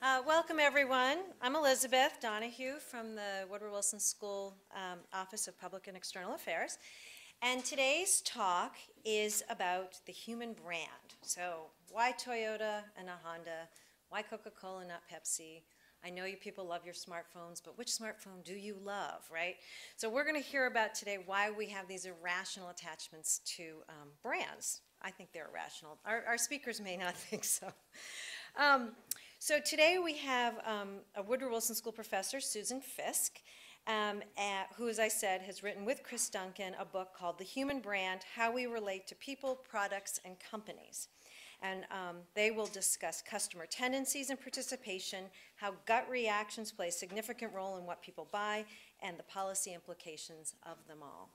Welcome, everyone. I'm Elizabeth Donahue from the Woodrow Wilson School Office of Public and External Affairs. And today's talk is about the human brand. So why Toyota and not Honda? Why Coca-Cola, not Pepsi? I know you people love your smartphones, but which smartphone do you love, right? So we're going to hear about today why we have these irrational attachments to brands. I think they're irrational. Our speakers may not think so. So today we have a Woodrow Wilson School professor, Susan Fiske, who, as I said, has written with Chris Duncan a book called The Human Brand, How We Relate to People, Products, and Companies. And they will discuss customer tendencies and participation, how gut reactions play a significant role in what people buy, and the policy implications of them all.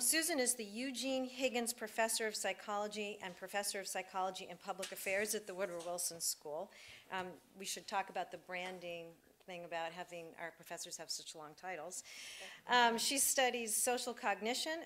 Susan is the Eugene Higgins Professor of Psychology and Professor of Psychology and Public Affairs at the Woodrow Wilson School. We should talk about the branding thing about having our professors have such long titles. She studies social cognition,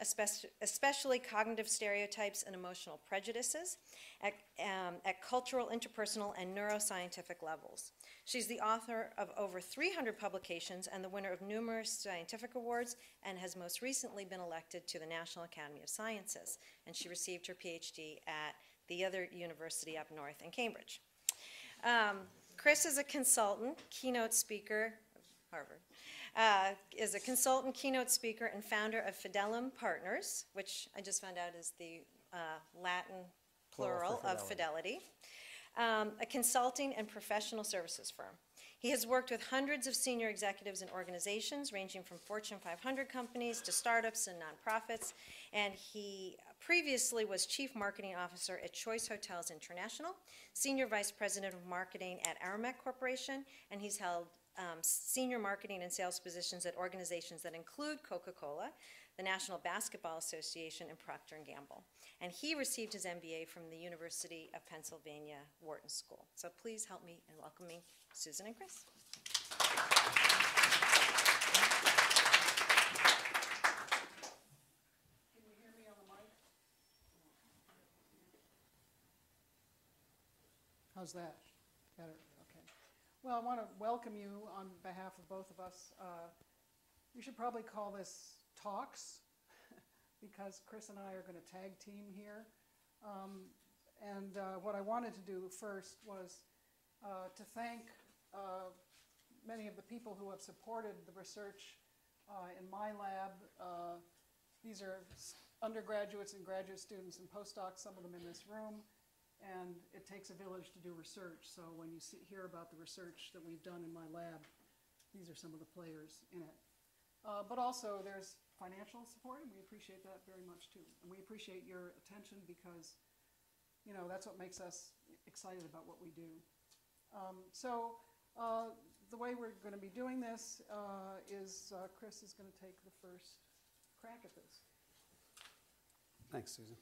especially cognitive stereotypes and emotional prejudices at cultural, interpersonal, and neuroscientific levels. She's the author of over 300 publications and the winner of numerous scientific awards, and has most recently been elected to the National Academy of Sciences. And she received her PhD at the other university up north in Cambridge. Chris is a consultant, keynote speaker, Harvard, is a consultant, keynote speaker, and founder of Fidelum Partners, which I just found out is the Latin plural of fidelity, a consulting and professional services firm. He has worked with hundreds of senior executives in organizations ranging from Fortune 500 companies to startups and nonprofits, and he previously was Chief Marketing Officer at Choice Hotels International, Senior Vice President of Marketing at Aramark Corporation, and he's held senior marketing and sales positions at organizations that include Coca-Cola, the National Basketball Association, and Procter & Gamble. And he received his MBA from the University of Pennsylvania Wharton School. So please help me in welcoming Susan and Chris. Can you hear me on the mic? How's that? Better? Okay. Well, I want to welcome you on behalf of both of us. We should probably call this talks because Chris and I are going to tag team here. What I wanted to do first was to thank many of the people who have supported the research in my lab. These are undergraduates and graduate students and postdocs, some of them in this room, and it takes a village to do research. So when you hear about the research that we've done in my lab, these are some of the players in it. But also there's financial support, and we appreciate that very much too. And we appreciate your attention because, you know, that's what makes us excited about what we do. The way we're going to be doing this is Chris is going to take the first crack at this. Thanks, Susan.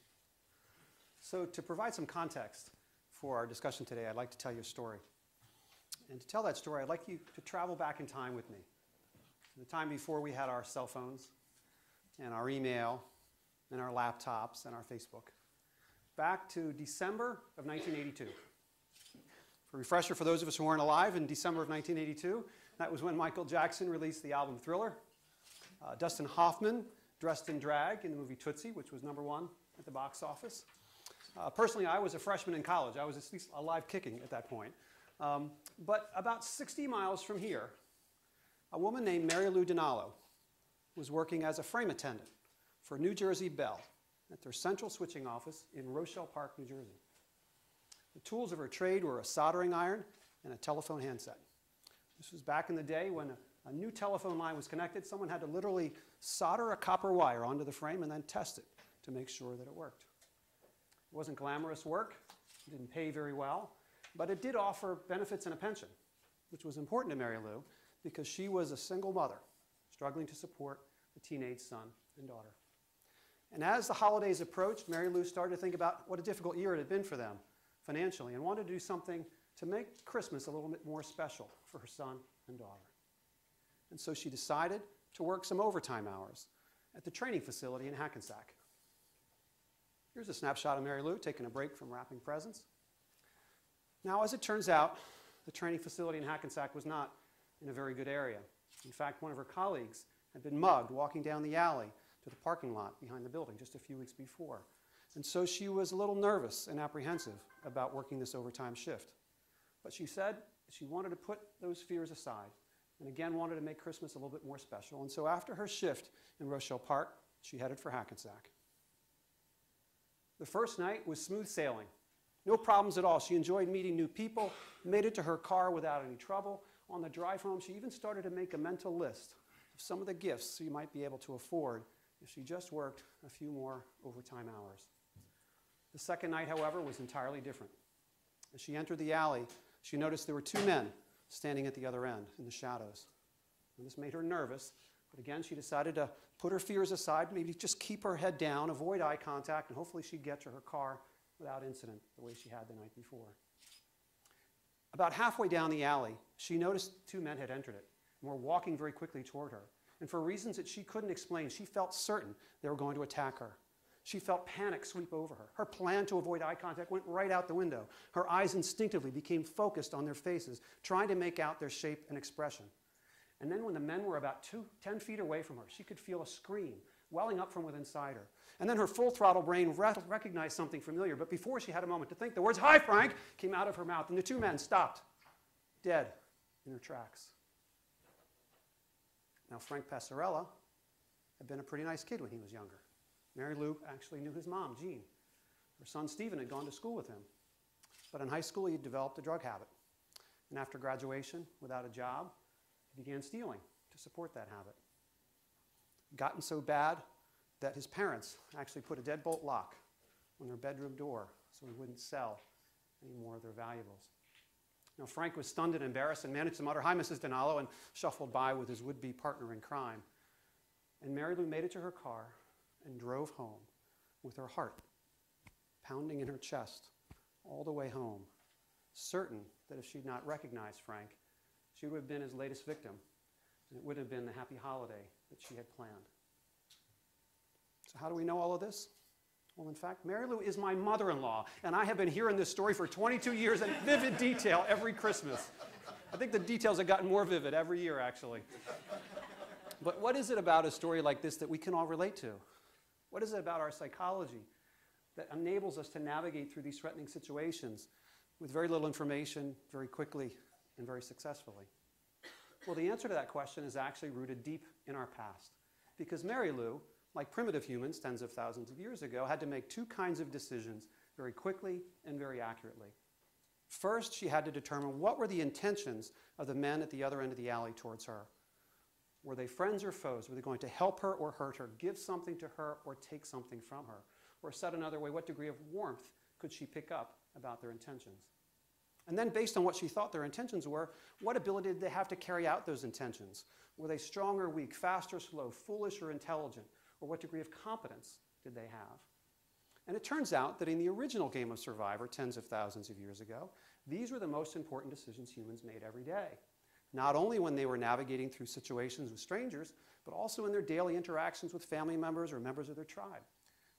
So to provide some context for our discussion today, I'd like to tell you a story. And to tell that story, I'd like you to travel back in time with me. The time before we had our cell phones and our email and our laptops and our Facebook. Back to December of 1982. For a refresher for those of us who weren't alive, in December of 1982, that was when Michael Jackson released the album Thriller. Dustin Hoffman dressed in drag in the movie Tootsie, which was #1 at the box office. Personally, I was a freshman in college. I was at least alive kicking at that point. But about 60 miles from here, a woman named Mary Lou Dinalo was working as a frame attendant for New Jersey Bell at their central switching office in Rochelle Park, New Jersey. The tools of her trade were a soldering iron and a telephone handset. This was back in the day when a new telephone line was connected. Someone had to literally solder a copper wire onto the frame and then test it to make sure that it worked. It wasn't glamorous work. It didn't pay very well. But it did offer benefits and a pension, which was important to Mary Lou because she was a single mother struggling to support a teenage son and daughter. And as the holidays approached, Mary Lou started to think about what a difficult year it had been for them financially and wanted to do something to make Christmas a little bit more special for her son and daughter. And so she decided to work some overtime hours at the training facility in Hackensack. Here's a snapshot of Mary Lou taking a break from wrapping presents. Now, as it turns out, the training facility in Hackensack was not in a very good area. In fact, one of her colleagues had been mugged walking down the alley to the parking lot behind the building just a few weeks before. And so she was a little nervous and apprehensive about working this overtime shift. But she said she wanted to put those fears aside and again wanted to make Christmas a little bit more special. And so after her shift in Rochelle Park, she headed for Hackensack. The first night was smooth sailing. No problems at all. She enjoyed meeting new people, made it to her car without any trouble. On the drive home, she even started to make a mental list of some of the gifts she might be able to afford if she just worked a few more overtime hours. The second night, however, was entirely different. As she entered the alley, she noticed there were two men standing at the other end in the shadows. And this made her nervous, but again, she decided to put her fears aside, maybe just keep her head down, avoid eye contact, and hopefully she'd get to her car without incident the way she had the night before. About halfway down the alley, she noticed two men had entered it and were walking very quickly toward her. And for reasons that she couldn't explain, she felt certain they were going to attack her. She felt panic sweep over her. Her plan to avoid eye contact went right out the window. Her eyes instinctively became focused on their faces, trying to make out their shape and expression. And then when the men were about 10 feet away from her, she could feel a scream welling up from within inside her. And then her full-throttle brain recognized something familiar, but before she had a moment to think, the words, "Hi, Frank," came out of her mouth, and the two men stopped, dead in their tracks. Now, Frank Passarella had been a pretty nice kid when he was younger. Mary Lou actually knew his mom, Jean. Her son, Stephen, had gone to school with him. But in high school, he had developed a drug habit. And after graduation, without a job, he began stealing to support that habit. It gotten so bad that his parents actually put a deadbolt lock on their bedroom door so he wouldn't sell any more of their valuables. Now, Frank was stunned and embarrassed and managed to mutter, "Hi, Mrs. Donalo," and shuffled by with his would-be partner in crime. And Mary Lou made it to her car and drove home with her heart pounding in her chest all the way home, certain that if she'd not recognized Frank, she would have been his latest victim, and it would have been the happy holiday that she had planned. So how do we know all of this? Well, in fact, Mary Lou is my mother-in-law, and I have been hearing this story for 22 years in vivid detail every Christmas. I think the details have gotten more vivid every year, actually. But what is it about a story like this that we can all relate to? What is it about our psychology that enables us to navigate through these threatening situations with very little information, very quickly, and very successfully? Well, the answer to that question is actually rooted deep in our past. Because Mary Lou, like primitive humans tens of thousands of years ago, had to make two kinds of decisions very quickly and very accurately. First, she had to determine what were the intentions of the men at the other end of the alley towards her. Were they friends or foes? Were they going to help her or hurt her, give something to her or take something from her? Or said another way, what degree of warmth could she pick up about their intentions? And then based on what she thought their intentions were, what ability did they have to carry out those intentions? Were they strong or weak, fast or slow, foolish or intelligent? Or what degree of competence did they have? And it turns out that in the original game of Survivor, tens of thousands of years ago, these were the most important decisions humans made every day. Not only when they were navigating through situations with strangers, but also in their daily interactions with family members or members of their tribe.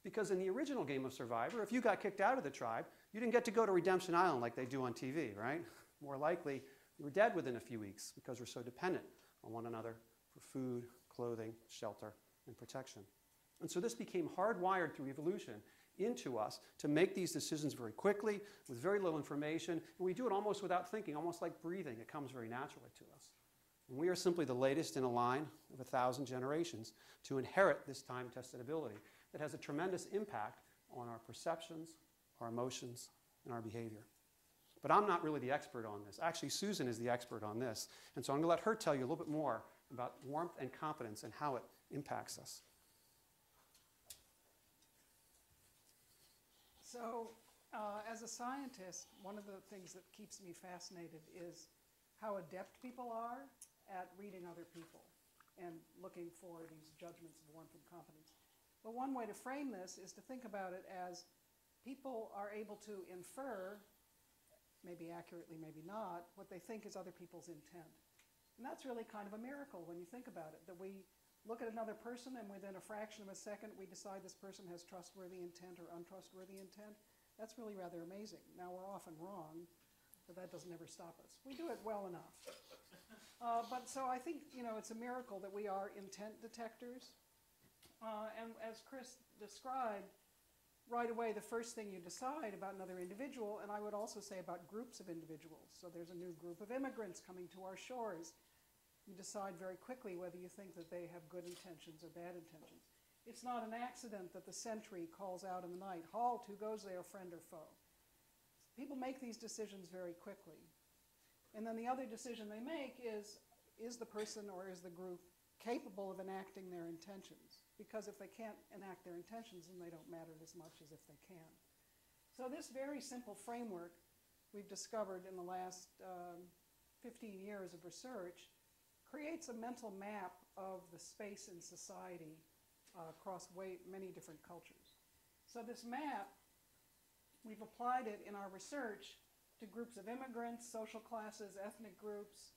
Because in the original game of Survivor, if you got kicked out of the tribe, you didn't get to go to Redemption Island like they do on TV, right? More likely, you were dead within a few weeks because we're so dependent on one another for food, clothing, shelter, and protection. And so this became hardwired through evolution into us to make these decisions very quickly with very little information. And we do it almost without thinking, almost like breathing. It comes very naturally to us. And we are simply the latest in a line of 1,000 generations to inherit this time-tested ability that has a tremendous impact on our perceptions, our emotions, and our behavior. But I'm not really the expert on this. Actually, Susan is the expert on this. And so I'm going to let her tell you a little bit more about warmth and competence and how it impacts us. So, as a scientist, one of the things that keeps me fascinated is how adept people are at reading other people and looking for these judgments of warmth and competence. But one way to frame this is to think about it as people are able to infer, maybe accurately, maybe not, what they think is other people's intent. And that's really kind of a miracle when you think about it, that we look at another person and within a fraction of a second we decide this person has trustworthy intent or untrustworthy intent. That's really rather amazing. Now, we're often wrong, but that doesn't ever stop us. We do it well enough. But so I think, it's a miracle that we are intent detectors. And as Chris described, right away, the first thing you decide about another individual, and I would also say about groups of individuals. So there's a new group of immigrants coming to our shores. You decide very quickly whether you think that they have good intentions or bad intentions. It's not an accident that the sentry calls out in the night, "Halt, who goes there, friend or foe?" People make these decisions very quickly. And then the other decision they make is the person or is the group capable of enacting their intentions? Because if they can't enact their intentions, then they don't matter as much as if they can. So this very simple framework we've discovered in the last 15 years of research creates a mental map of the space in society across many different cultures. So this map, we've applied it in our research to groups of immigrants, social classes, ethnic groups,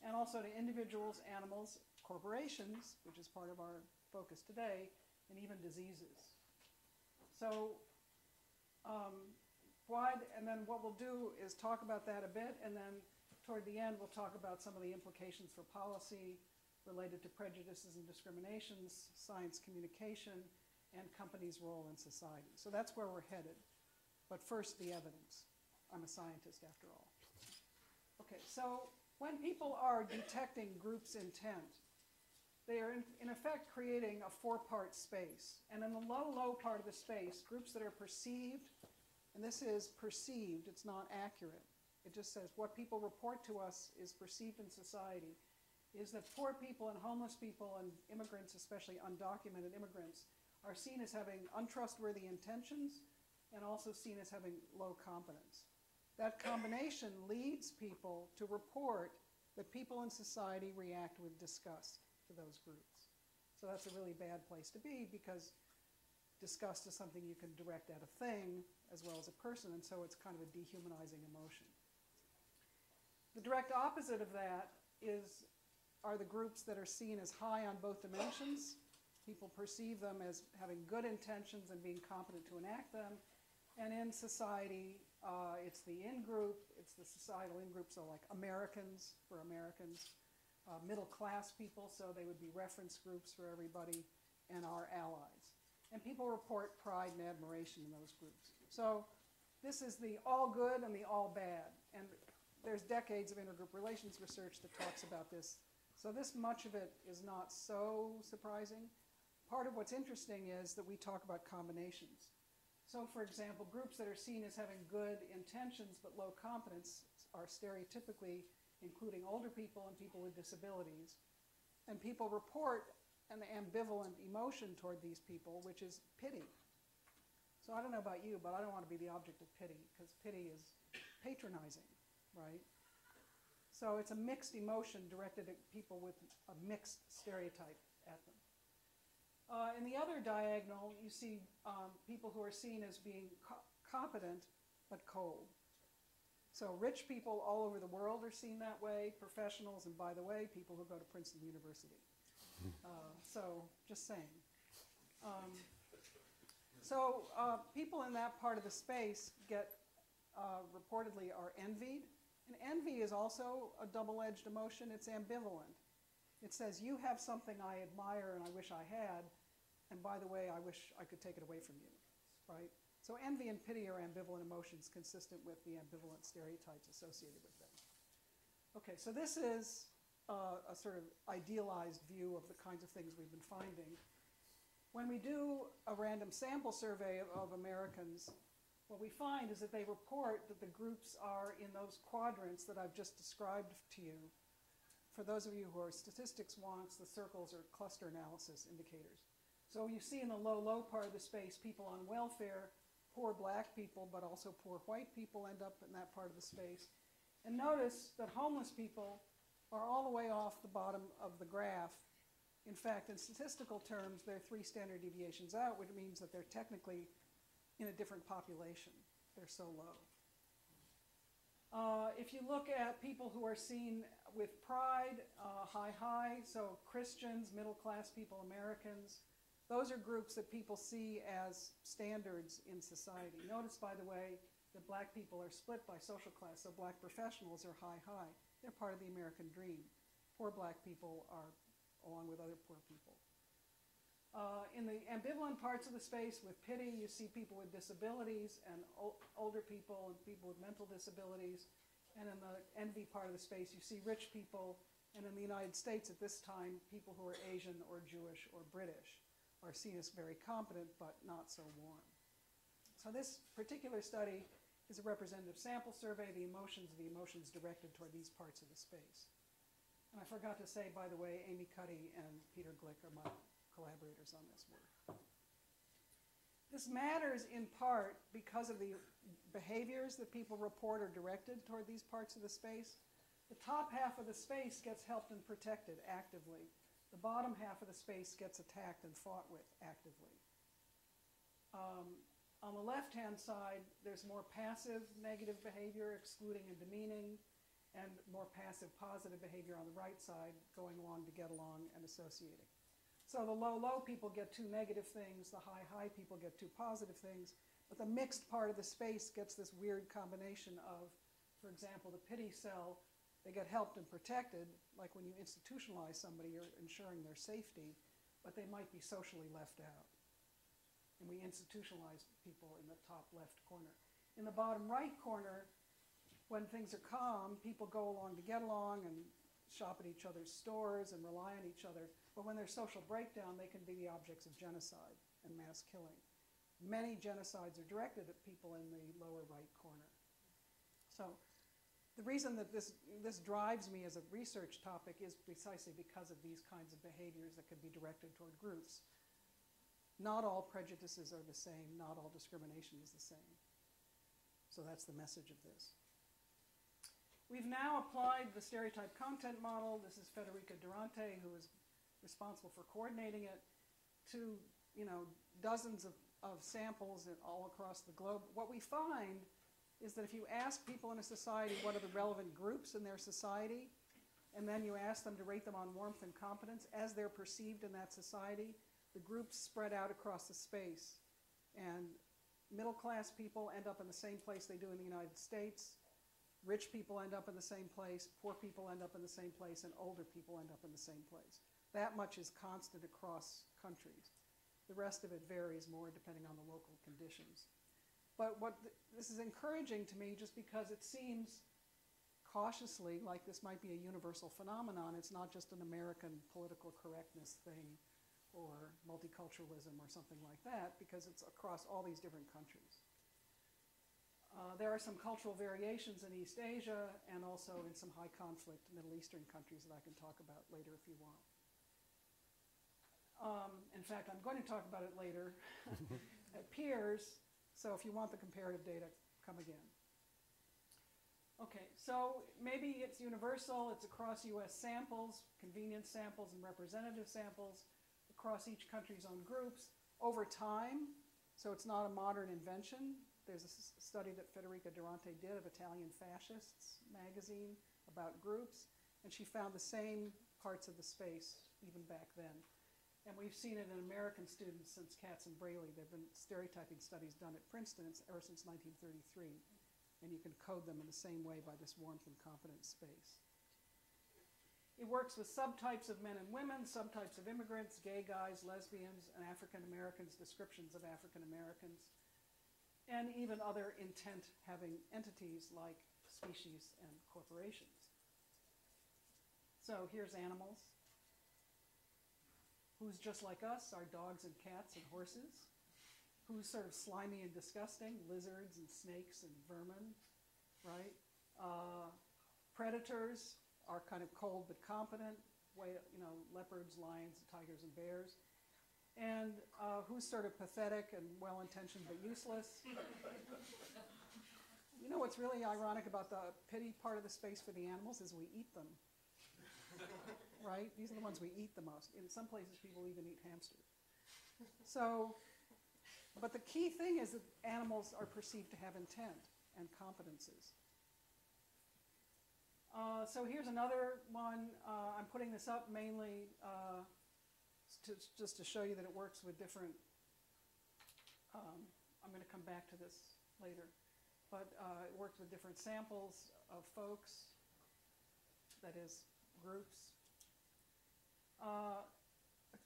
and also to individuals, animals, corporations, which is part of our focus today, and even diseases. So and then what we'll do is talk about that a bit, and then toward the end we'll talk about some of the implications for policy related to prejudices and discriminations, science communication, and companies' role in society. So that's where we're headed. But first, the evidence. I'm a scientist after all. Okay, so when people are detecting groups' intent, they are in effect creating a four-part space. And in the low part of the space, groups that are perceived, and this is perceived, it's not accurate. It just says what people report to us is perceived in society, is that poor people and homeless people and immigrants, especially undocumented immigrants, are seen as having untrustworthy intentions and also seen as having low competence. That combination leads people to report that people in society react with disgust to those groups. So that's a really bad place to be because disgust is something you can direct at a thing as well as a person, and so it's kind of a dehumanizing emotion. The direct opposite of that are the groups that are seen as high on both dimensions. People perceive them as having good intentions and being competent to enact them. And in society, it's the in-group, it's the societal in-group, so like Americans for Americans, middle-class people, so they would be reference groups for everybody, and our allies. And people report pride and admiration in those groups. So this is the all good and the all bad. And there's decades of intergroup relations research that talks about this. So this much of it is not so surprising. Part of what's interesting is that we talk about combinations. So for example, groups that are seen as having good intentions but low competence are stereotypically including older people and people with disabilities. And people report an ambivalent emotion toward these people, which is pity. So I don't know about you, but I don't want to be the object of pity, because pity is patronizing, right? So it's a mixed emotion directed at people with a mixed stereotype at them. In the other diagonal, you see people who are seen as being competent but cold. So rich people all over the world are seen that way, professionals, and by the way, people who go to Princeton University. So just saying. People in that part of the space reportedly are envied. And envy is also a double-edged emotion. It's ambivalent. It says, you have something I admire and I wish I had, and by the way, I wish I could take it away from you, right? So envy and pity are ambivalent emotions consistent with the ambivalent stereotypes associated with them. Okay, so this is a sort of idealized view of the kinds of things we've been finding. When we do a random sample survey of Americans, what we find is that they report that the groups are in those quadrants that I've just described to you. For those of you who are statistics wonks, the circles are cluster analysis indicators. So you see in the low part of the space, people on welfare, poor black people, but also poor white people end up in that part of the space. And notice that homeless people are all the way off the bottom of the graph. In fact, in statistical terms, they're 3 standard deviations out, which means that they're technically in a different population. They're so low. If you look at people who are seen with pride, high, so Christians, middle-class people, Americans, those are groups that people see as standards in society. Notice, by the way, that black people are split by social class. So black professionals are high, high. They're part of the American dream. Poor black people are along with other poor people. In the ambivalent parts of the space with pity, you see people with disabilities and older people and people with mental disabilities. And in the envy part of the space, you see rich people. And in the United States at this time, people who are Asian or Jewish or British are seen as very competent but not so warm. So this particular study is a representative sample survey, the emotions directed toward these parts of the space. And I forgot to say, by the way, Amy Cuddy and Peter Glick are my collaborators on this work. This matters in part because of the behaviors that people report are directed toward these parts of the space. The top half of the space gets helped and protected actively. The bottom half of the space gets attacked and fought with actively. On the left-hand side, there's more passive negative behavior, excluding and demeaning, and more passive positive behavior on the right side, going along to get along and associating. So the low people get two negative things, the high people get two positive things, but the mixed part of the space gets this weird combination of, for example, the pity cell. They get helped and protected, like when you institutionalize somebody, you're ensuring their safety, but they might be socially left out. And we institutionalize people in the top left corner. In the bottom right corner, when things are calm, people go along to get along and shop at each other's stores and rely on each other. But when there's social breakdown, they can be the objects of genocide and mass killing. Many genocides are directed at people in the lower right corner. So the reason that this drives me as a research topic is precisely because of these kinds of behaviors that can be directed toward groups. Not all prejudices are the same. Not all discrimination is the same. So that's the message of this. We've now applied the stereotype content model. This is Federica Durante, who is responsible for coordinating it, to dozens of samples all across the globe. What we find is that if you ask people in a society what are the relevant groups in their society, and then you ask them to rate them on warmth and competence as they're perceived in that society, the groups spread out across the space. And middle-class people end up in the same place they do in the United States. Rich people end up in the same place. Poor people end up in the same place. And older people end up in the same place. That much is constant across countries. The rest of it varies more depending on the local conditions. But this is encouraging to me just because it seems cautiously like this might be a universal phenomenon. It's not just an American political correctness thing or multiculturalism or something like that, because it's across all these different countries. There are some cultural variations in East Asia and also in some high conflict Middle Eastern countries that I can talk about later if you want. In fact, I'm going to talk about it later. It appears. So if you want the comparative data, come again. Okay, so maybe it's universal. It's across US samples, convenience samples, and representative samples, across each country's own groups, over time. So it's not a modern invention. There's a study that Federica Durante did of Italian Fascists magazine about groups, and she found the same parts of the space even back then. And we've seen it in American students since Katz and Braley. There have been stereotyping studies done at Princeton ever since 1933. And you can code them in the same way by this warmth and competence space. It works with subtypes of men and women, subtypes of immigrants, gay guys, lesbians, and African Americans, descriptions of African Americans, and even other intent-having entities like species and corporations. So here's animals. Who's just like us, our dogs and cats and horses. Who's sort of slimy and disgusting, lizards and snakes and vermin, right? Predators are kind of cold but competent, leopards, lions, tigers, and bears. And who's sort of pathetic and well-intentioned but useless. You know what's really ironic about the pity part of the space for the animals is we eat them. Right? These are the ones we eat the most. In some places, people even eat hamsters. So, but the key thing is that animals are perceived to have intent and competences. So here's another one. I'm putting this up mainly just to show you that it works with different, I'm going to come back to this later. but it worked with different samples of folks, that is, groups.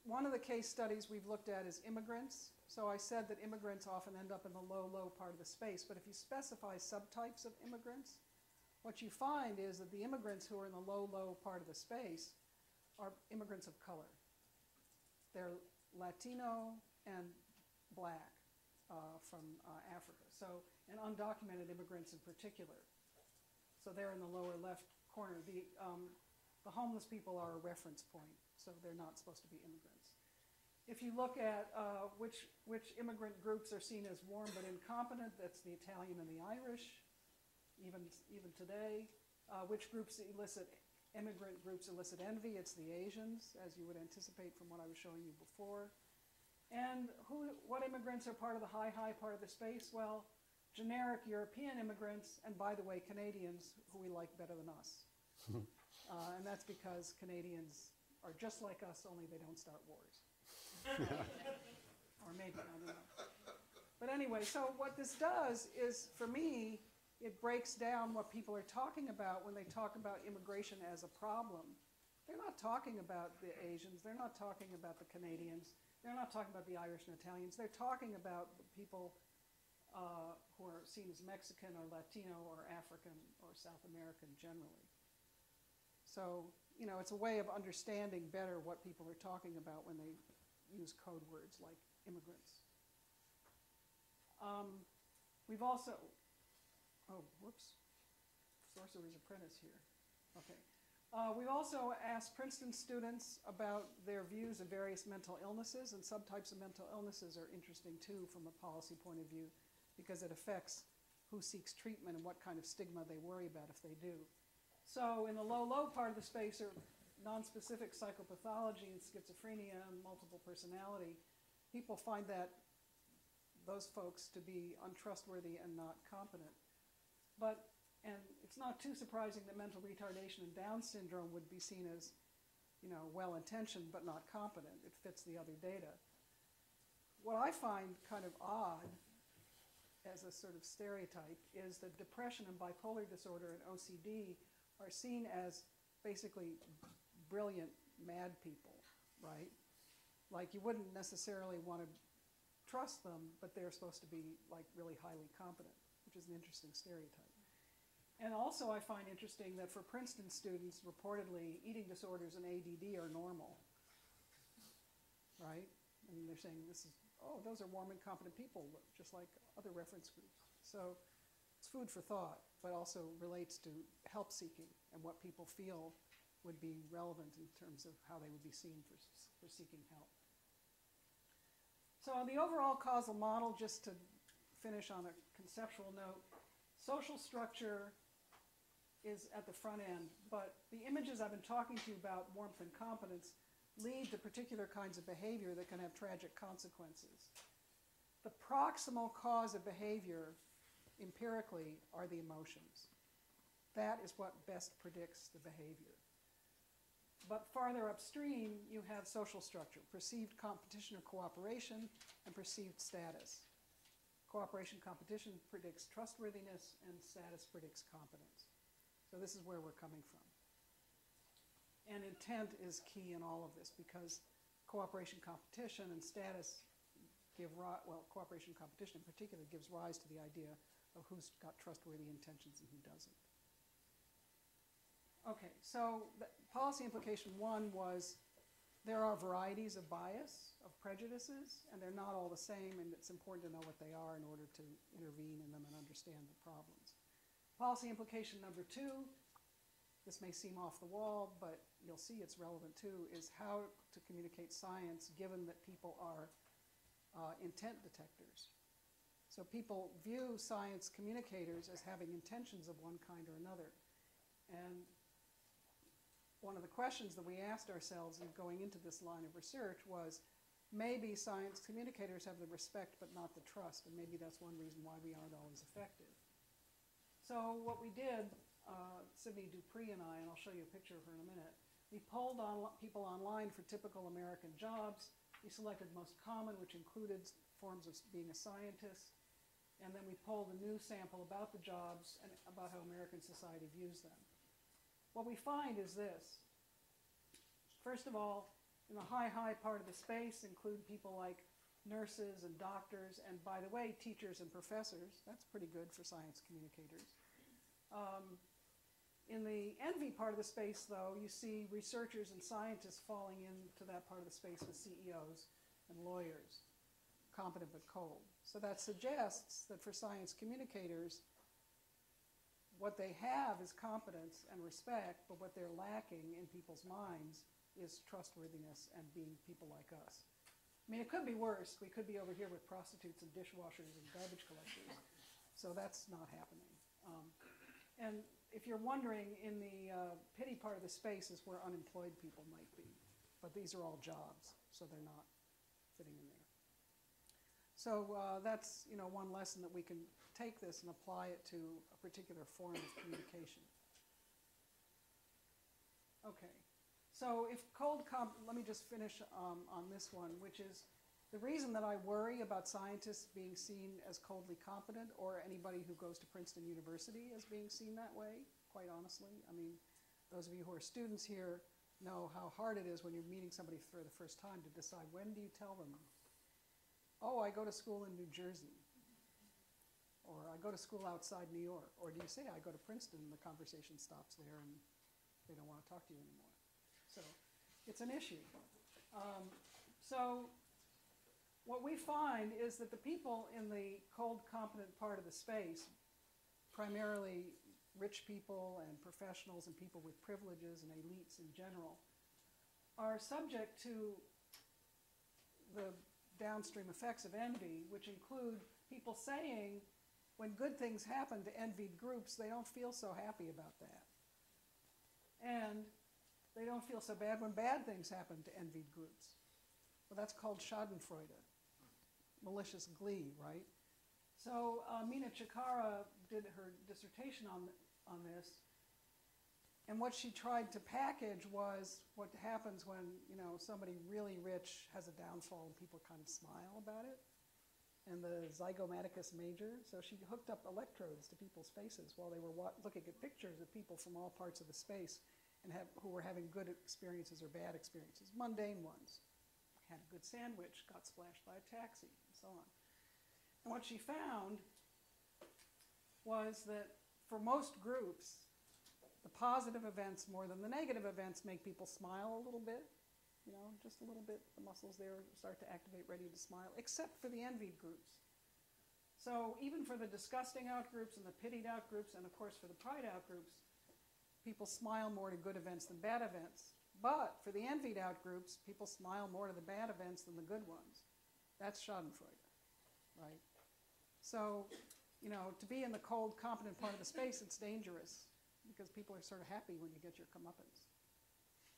One of the case studies we've looked at is immigrants. So I said that immigrants often end up in the low, low part of the space, but if you specify subtypes of immigrants, what you find is that the immigrants who are in the low, low part of the space are immigrants of color. They're Latino and black from Africa, so, and undocumented immigrants in particular. So they're in the lower left corner. The homeless people are a reference point, so they're not supposed to be immigrants. If you look at which immigrant groups are seen as warm but incompetent, that's the Italian and the Irish, even today. Which immigrant groups elicit envy? It's the Asians, as you would anticipate from what I was showing you before. And what immigrants are part of the high part of the space? Well, generic European immigrants, and by the way, Canadians, who we like better than us. And that's because Canadians are just like us, only they don't start wars. Or maybe, I don't know. But anyway, so what this does is, for me, it breaks down what people are talking about when they talk about immigration as a problem. They're not talking about the Asians. They're not talking about the Canadians. They're not talking about the Irish and Italians. They're talking about the people who are seen as Mexican or Latino or African or South American generally. So, you know, it's a way of understanding better what people are talking about when they use code words like immigrants. We've also, Sorcerer's Apprentice here. Okay. We've also asked Princeton students about their views of various mental illnesses, and subtypes of mental illnesses are interesting too from a policy point of view because it affects who seeks treatment and what kind of stigma they worry about if they do. So in the low, low part of the space are nonspecific psychopathology and schizophrenia and multiple personality. People find those folks to be untrustworthy and not competent. And it's not too surprising that mental retardation and Down syndrome would be seen as, you know, well-intentioned but not competent. It fits the other data. What I find kind of odd as a sort of stereotype is that depression and bipolar disorder and OCD are seen as basically brilliant mad people, right? Like you wouldn't necessarily want to trust them, but they're supposed to be like really highly competent, which is an interesting stereotype. And also I find interesting that for Princeton students, reportedly, eating disorders and ADD are normal, right? I mean, they're saying those are warm and competent people, just like other reference groups. So it's food for thought, but also relates to help seeking and what people feel would be relevant in terms of how they would be seen for seeking help. So the overall causal model, just to finish on a conceptual note, social structure is at the front end, but the images I've been talking to you about warmth and competence lead to particular kinds of behavior that can have tragic consequences. The proximal cause of behavior, empirically, are the emotions. That is what best predicts the behavior. But farther upstream, you have social structure, perceived competition or cooperation, and perceived status. Cooperation, competition predicts trustworthiness, and status predicts competence. So this is where we're coming from. And intent is key in all of this because cooperation, competition, and status cooperation, competition in particular gives rise to the idea of who's got trustworthy intentions and who doesn't. Okay, so the policy implication one was there are varieties of bias, of prejudices, and they're not all the same, and it's important to know what they are in order to intervene in them and understand the problems. Policy implication number two, this may seem off the wall, but you'll see it's relevant too, is how to communicate science given that people are intent detectors. So people view science communicators as having intentions of one kind or another. And one of the questions that we asked ourselves in going into this line of research was, maybe science communicators have the respect but not the trust, and maybe that's one reason why we aren't always effective. So what we did, Sydney Dupree and I, and I'll show you a picture of her in a minute, we polled people online for typical American jobs. We selected most common, which included forms of being a scientist. and then we polled a new sample about the jobs and about how American society views them. What we find is this. First of all, in the high part of the space include people like nurses and doctors, and by the way, teachers and professors. That's pretty good for science communicators. In the envy part of the space, though, you see researchers and scientists falling into that part of the space with CEOs and lawyers, competent but cold. So that suggests that for science communicators, what they have is competence and respect, but what they're lacking in people's minds is trustworthiness and being people like us. I mean, it could be worse. We could be over here with prostitutes and dishwashers and garbage collectors. So that's not happening. And if you're wondering, in the pity part of the space is where unemployed people might be. But these are all jobs, so they're not fitting in there. So that's, you know, one lesson that we can take this and apply it to a particular form of communication. Okay. So if let me just finish on this one, which is the reason that I worry about scientists being seen as coldly competent, or anybody who goes to Princeton University as being seen that way, quite honestly. I mean, those of you who are students here know how hard it is when you're meeting somebody for the first time to decide, when do you tell them, oh, I go to school in New Jersey, or I go to school outside New York, or do you say, I go to Princeton, and the conversation stops there and they don't want to talk to you anymore. So it's an issue. So what we find is that the people in the cold, competent part of the space, primarily rich people and professionals and people with privileges and elites in general, are subject to the downstream effects of envy, which include people saying when good things happen to envied groups, they don't feel so happy about that. And they don't feel so bad when bad things happen to envied groups. Well, that's called Schadenfreude, malicious glee, right? So Mina Chikara did her dissertation on this, and what she tried to package was what happens when, you know, somebody really rich has a downfall and people kind of smile about it, and the zygomaticus major. So she hooked up electrodes to people's faces while they were looking at pictures of people from all parts of the space and who were having good experiences or bad experiences, mundane ones. Had a good sandwich, got splashed by a taxi, and so on. And what she found was that for most groups, the positive events more than the negative events make people smile a little bit, you know, just a little bit. The muscles there start to activate, ready to smile, except for the envied groups. So even for the disgusting out groups and the pitied out groups, and of course for the pride out groups, people smile more to good events than bad events. But for the envied out groups, people smile more to the bad events than the good ones. That's Schadenfreude, right? So, you know, to be in the cold, competent part of the space, it's dangerous because people are sort of happy when you get your comeuppance.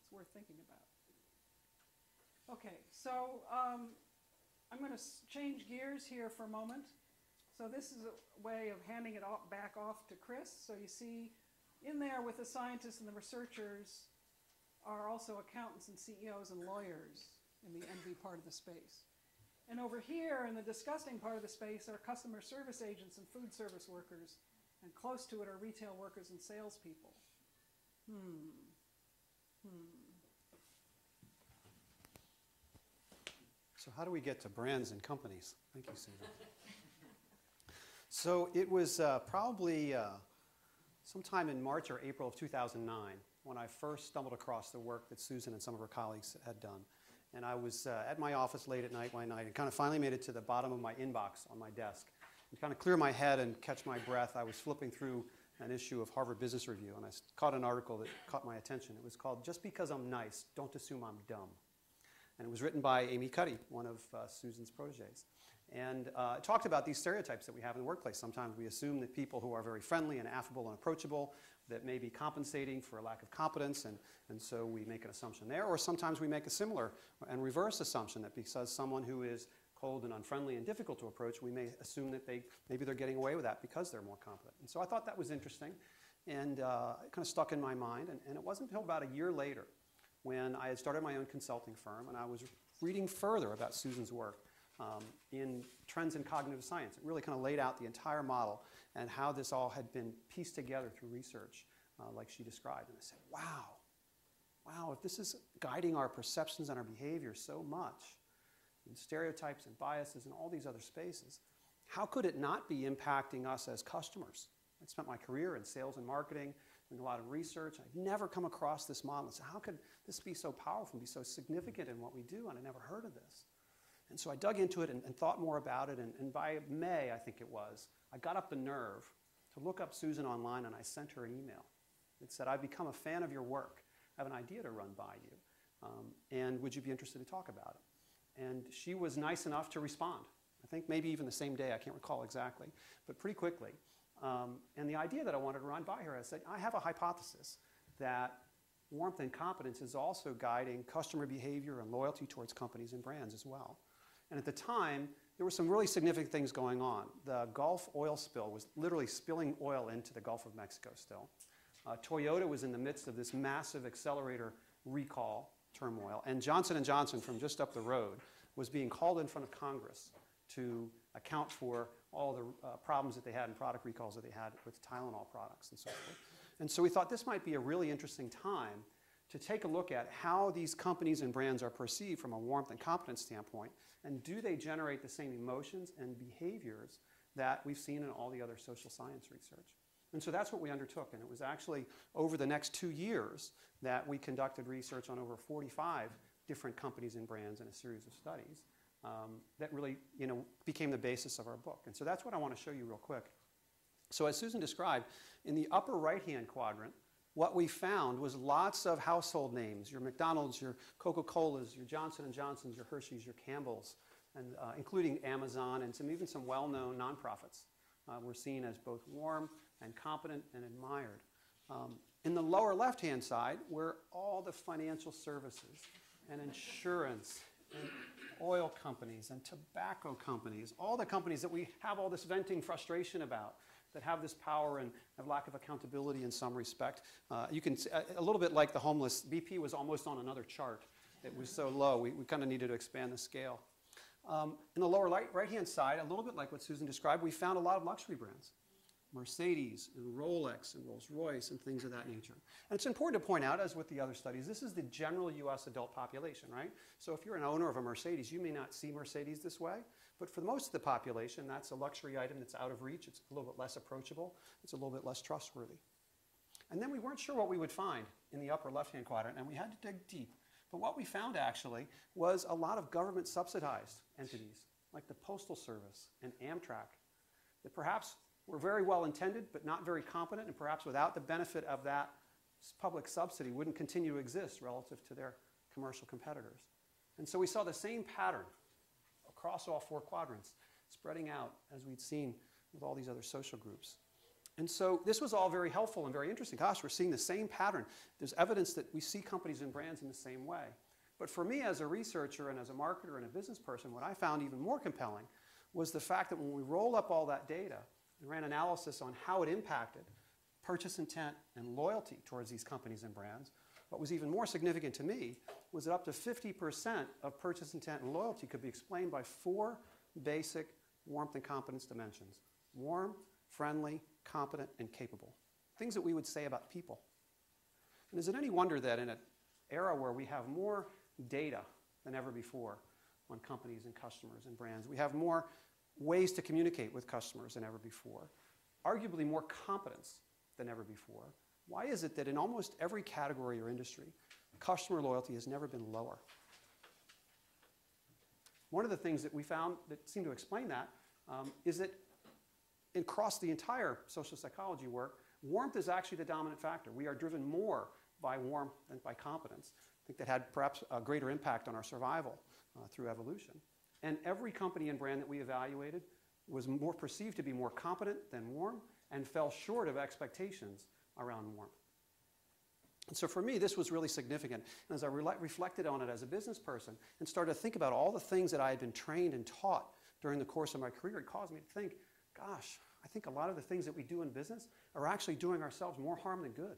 It's worth thinking about. Okay, so I'm going to change gears here for a moment. So this is a way of handing it back off to Chris. So you see in there with the scientists and the researchers are also accountants and CEOs and lawyers in the envy part of the space. And over here in the disgusting part of the space are customer service agents and food service workers, and close to it are retail workers and salespeople. So how do we get to brands and companies? Thank you, Susan. So it was probably sometime in March or April of 2009 when I first stumbled across the work that Susan and some of her colleagues had done. And I was at my office late at night one night and kind of finally made it to the bottom of my inbox on my desk. And to kind of clear my head and catch my breath, I was flipping through an issue of Harvard Business Review, and I caught an article that caught my attention. It was called "Just Because I'm Nice, Don't Assume I'm Dumb." And it was written by Amy Cuddy, one of Susan's proteges. And it talked about these stereotypes that we have in the workplace. Sometimes we assume that people who are very friendly and affable and approachable, that may be compensating for a lack of competence, and so we make an assumption there. Or sometimes we make a similar and reverse assumption that because someone who is cold and unfriendly and difficult to approach, we may assume that maybe they're getting away with that because they're more competent. And so I thought that was interesting, and it kind of stuck in my mind. And it wasn't until about a year later when I had started my own consulting firm, and I was reading further about Susan's work, in Trends in Cognitive Science. It really kind of laid out the entire model and how this all had been pieced together through research, like she described. And I said, wow, if this is guiding our perceptions and our behavior so much, and stereotypes and biases and all these other spaces, how could it not be impacting us as customers? I spent my career in sales and marketing, doing a lot of research. I'd never come across this model. So how could this be so powerful and be so significant in what we do? And I never heard of this. And so I dug into it and thought more about it. And by May, I think it was, I got up the nerve to look up Susan online, and I sent her an email. It said, I've become a fan of your work. I have an idea to run by you. And would you be interested to talk about it? And she was nice enough to respond. I think maybe even the same day, I can't recall exactly, but pretty quickly. And the idea that I wanted to run by her, I said, I have a hypothesis that warmth and competence is also guiding customer behavior and loyalty towards companies and brands as well. And at the time, there were some really significant things going on. The Gulf oil spill was literally spilling oil into the Gulf of Mexico still. Toyota was in the midst of this massive accelerator recall turmoil. And Johnson & Johnson from just up the road was being called in front of Congress to account for all the problems that they had and product recalls that they had with Tylenol products and so forth. And so we thought this might be a really interesting time to take a look at how these companies and brands are perceived from a warmth and competence standpoint, and do they generate the same emotions and behaviors that we've seen in all the other social science research. And so that's what we undertook, and it was actually over the next 2 years that we conducted research on over 45 different companies and brands in a series of studies that really became the basis of our book. And so that's what I want to show you real quick. So as Susan described, in the upper right-hand quadrant, what we found was lots of household names, your McDonald's, your Coca-Colas, your Johnson & Johnson's, your Hershey's, your Campbell's, and including Amazon and even some well-known nonprofits were seen as both warm and competent and admired. In the lower left-hand side were all the financial services and insurance and oil companies and tobacco companies, all the companies that we have all this venting frustration about, that have this power and have lack of accountability in some respect. You can see, a little bit like the homeless, BP was almost on another chart. It was so low, we kind of needed to expand the scale. In the lower right-hand side, a little bit like what Susan described, we found a lot of luxury brands. Mercedes and Rolex and Rolls-Royce and things of that nature. And it's important to point out, as with the other studies, this is the general US adult population, right? So if you're an owner of a Mercedes, you may not see Mercedes this way, but for most of the population, that's a luxury item that's out of reach. It's a little bit less approachable. It's a little bit less trustworthy. And then we weren't sure what we would find in the upper left-hand quadrant, and we had to dig deep. But what we found actually was a lot of government subsidized entities, like the Postal Service and Amtrak, that perhaps were very well intended, but not very competent, and perhaps without the benefit of that public subsidy wouldn't continue to exist relative to their commercial competitors. And so we saw the same pattern across all 4 quadrants, spreading out as we'd seen with all these other social groups. And so this was all very helpful and very interesting. Gosh, we're seeing the same pattern. There's evidence that we see companies and brands in the same way. But for me as a researcher and as a marketer and a business person, what I found even more compelling was the fact that when we rolled up all that data and ran analysis on how it impacted purchase intent and loyalty towards these companies and brands, what was even more significant to me was that up to 50% of purchase intent and loyalty could be explained by 4 basic warmth and competence dimensions: warm, friendly, competent, and capable. Things that we would say about people. And is it any wonder that in an era where we have more data than ever before on companies and customers and brands, we have more ways to communicate with customers than ever before, arguably more competence than ever before, why is it that in almost every category or industry, customer loyalty has never been lower? One of the things that we found that seemed to explain that is that across the entire social psychology work, warmth is actually the dominant factor. We are driven more by warmth than by competence. I think that had perhaps a greater impact on our survival through evolution. And every company and brand that we evaluated was more perceived to be more competent than warm and fell short of expectations around warmth. And so for me, this was really significant. And as I reflected on it as a business person and started to think about all the things that I had been trained and taught during the course of my career, it caused me to think, gosh, I think a lot of the things that we do in business are actually doing ourselves more harm than good.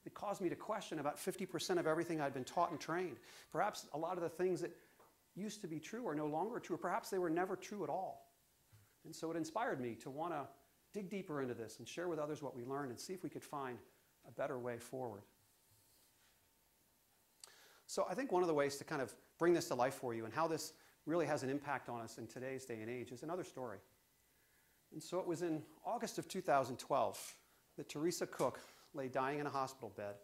It caused me to question about 50% of everything I'd been taught and trained. Perhaps a lot of the things that used to be true are no longer true, or perhaps they were never true at all. And so it inspired me to want to dig deeper into this and share with others what we learned and see if we could find a better way forward. So I think one of the ways to kind of bring this to life for you and how this really has an impact on us in today's day and age is another story. And so it was in August of 2012 that Teresa Cook lay dying in a hospital bed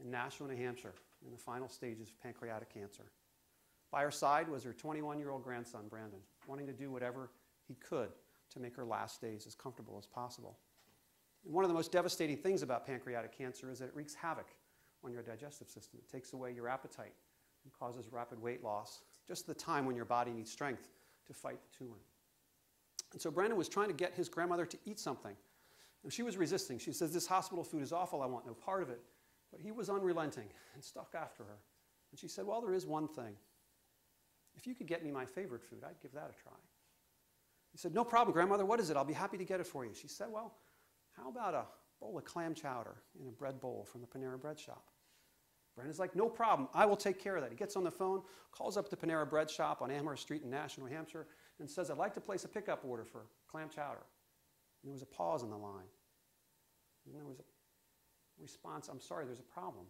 in Nashua, New Hampshire, in the final stages of pancreatic cancer. By her side was her 21-year-old grandson, Brandon, wanting to do whatever he could to make her last days as comfortable as possible. And one of the most devastating things about pancreatic cancer is that it wreaks havoc on your digestive system. It takes away your appetite and causes rapid weight loss, just the time when your body needs strength to fight the tumor. And so Brandon was trying to get his grandmother to eat something. And she was resisting. She says, "This hospital food is awful. I want no part of it." But he was unrelenting and stuck after her. And she said, "Well, there is one thing. If you could get me my favorite food, I'd give that a try." He said, "No problem, grandmother. What is it? I'll be happy to get it for you." She said, "Well, how about a bowl of clam chowder in a bread bowl from the Panera Bread shop?" Brandon's like, "No problem. I will take care of that." He gets on the phone, calls up the Panera Bread shop on Amherst Street in Nashua, New Hampshire, and says, "I'd like to place a pickup order for clam chowder." And there was a pause on the line. And there was a response, "I'm sorry, there's a problem.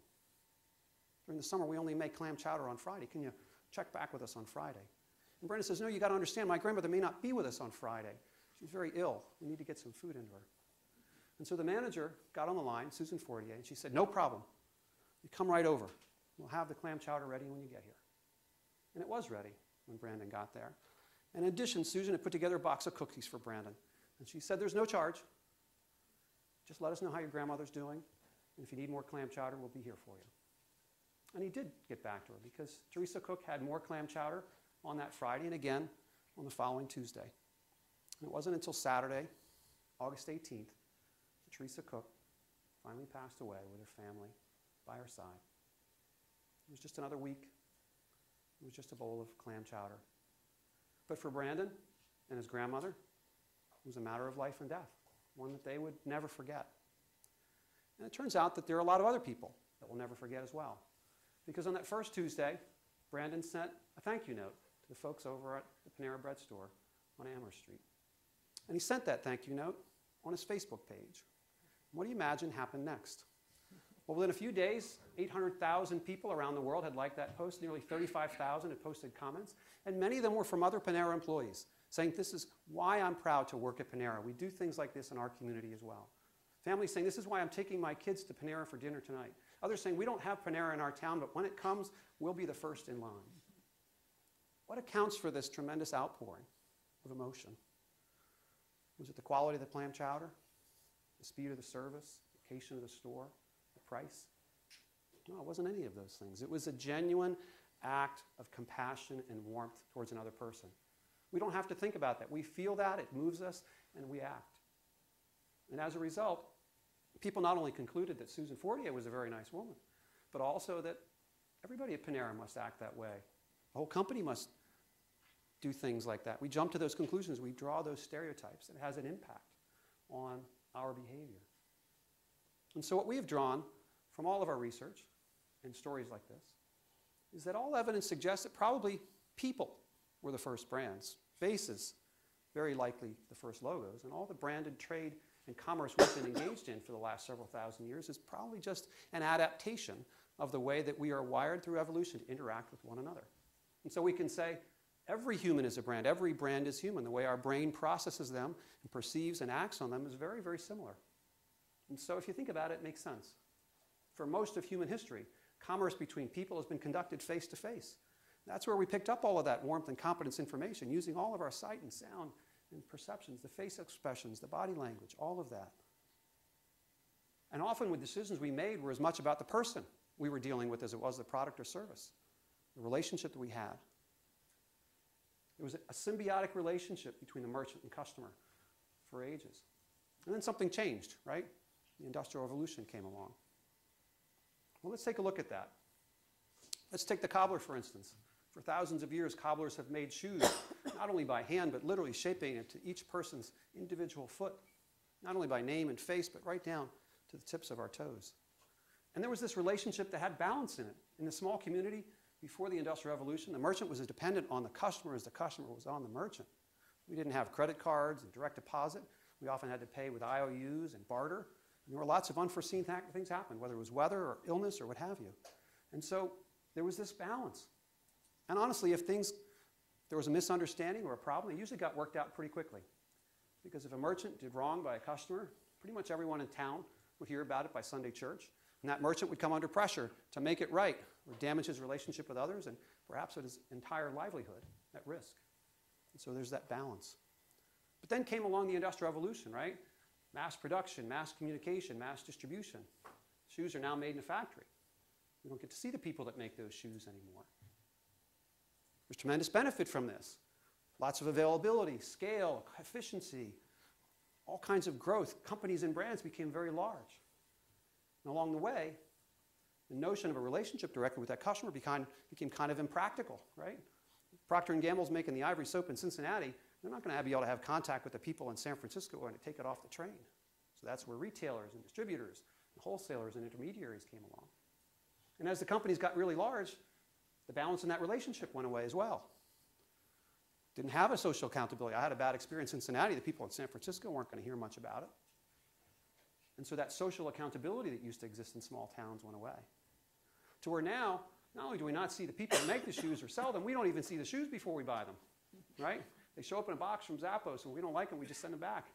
During the summer, we only make clam chowder on Friday. Can you check back with us on Friday?" And Brandon says, "No, you got to understand, my grandmother may not be with us on Friday. She's very ill. We need to get some food into her." And so the manager got on the line, Susan Fiske, and she said, "No problem. You come right over. We'll have the clam chowder ready when you get here." And it was ready when Brandon got there. And in addition, Susan had put together a box of cookies for Brandon. And she said, "There's no charge. Just let us know how your grandmother's doing. And if you need more clam chowder, we'll be here for you." And he did get back to her because Teresa Cook had more clam chowder on that Friday and again on the following Tuesday. And it wasn't until Saturday, August 18th, that Teresa Cook finally passed away with her family by her side. It was just another week. It was just a bowl of clam chowder. But for Brandon and his grandmother, it was a matter of life and death, one that they would never forget. And it turns out that there are a lot of other people that will never forget as well. Because on that first Tuesday, Brandon sent a thank you note to the folks over at the Panera Bread store on Amherst Street. And he sent that thank you note on his Facebook page. What do you imagine happened next? Well, within a few days, 800,000 people around the world had liked that post. Nearly 35,000 had posted comments. And many of them were from other Panera employees, saying, "This is why I'm proud to work at Panera. We do things like this in our community as well." Families saying, "This is why I'm taking my kids to Panera for dinner tonight." Others saying, "We don't have Panera in our town, but when it comes, we'll be the first in line." What accounts for this tremendous outpouring of emotion? Was it the quality of the clam chowder? The speed of the service? The location of the store? The price? No, it wasn't any of those things. It was a genuine act of compassion and warmth towards another person. We don't have to think about that. We feel that, it moves us, and we act. And as a result, people not only concluded that Susan Fiske was a very nice woman, but also that everybody at Panera must act that way. The whole company must do things like that. We jump to those conclusions. We draw those stereotypes. It has an impact on our behavior. And so what we have drawn from all of our research and stories like this is that all evidence suggests that probably people were the first brands. Faces, very likely the first logos. And all the branded trade and commerce we've been engaged in for the last several thousand years is probably just an adaptation of the way that we are wired through evolution to interact with one another. And so we can say every human is a brand. Every brand is human. The way our brain processes them and perceives and acts on them is very, very similar. And so if you think about it, it makes sense. For most of human history, commerce between people has been conducted face to face. That's where we picked up all of that warmth and competence information, using all of our sight and sound and perceptions, the face expressions, the body language, all of that. And often the decisions we made were as much about the person we were dealing with as it was the product or service, the relationship that we had. It was a symbiotic relationship between the merchant and customer for ages. And then something changed, right? The Industrial Revolution came along. Well, let's take a look at that. Let's take the cobbler, for instance. For thousands of years, cobblers have made shoes, not only by hand, but literally shaping it to each person's individual foot, not only by name and face, but right down to the tips of our toes. And there was this relationship that had balance in it. In the small community, before the Industrial Revolution, the merchant was as dependent on the customer as the customer was on the merchant. We didn't have credit cards and direct deposit. We often had to pay with IOUs and barter. And there were lots of unforeseen things happen, whether it was weather or illness or what have you. And so there was this balance. And honestly, if there was a misunderstanding or a problem, it usually got worked out pretty quickly. Because if a merchant did wrong by a customer, pretty much everyone in town would hear about it by Sunday church. And that merchant would come under pressure to make it right or damage his relationship with others and perhaps put his entire livelihood at risk. And so there's that balance. But then came along the Industrial Revolution, right? Mass production, mass communication, mass distribution. Shoes are now made in a factory. We don't get to see the people that make those shoes anymore. There's tremendous benefit from this. Lots of availability, scale, efficiency, all kinds of growth. Companies and brands became very large. And along the way, the notion of a relationship directly with that customer became kind of impractical, right? Procter & Gamble's making the ivory soap in Cincinnati. They're not going to be able to have contact with the people in San Francisco and take it off the train. So that's where retailers and distributors and wholesalers and intermediaries came along. And as the companies got really large, the balance in that relationship went away as well. Didn't have a social accountability. I had a bad experience in Cincinnati. The people in San Francisco weren't going to hear much about it. And so that social accountability that used to exist in small towns went away. To where now, not only do we not see the people that make the shoes or sell them, we don't even see the shoes before we buy them, right? They show up in a box from Zappos, and we don't like them, we just send them back.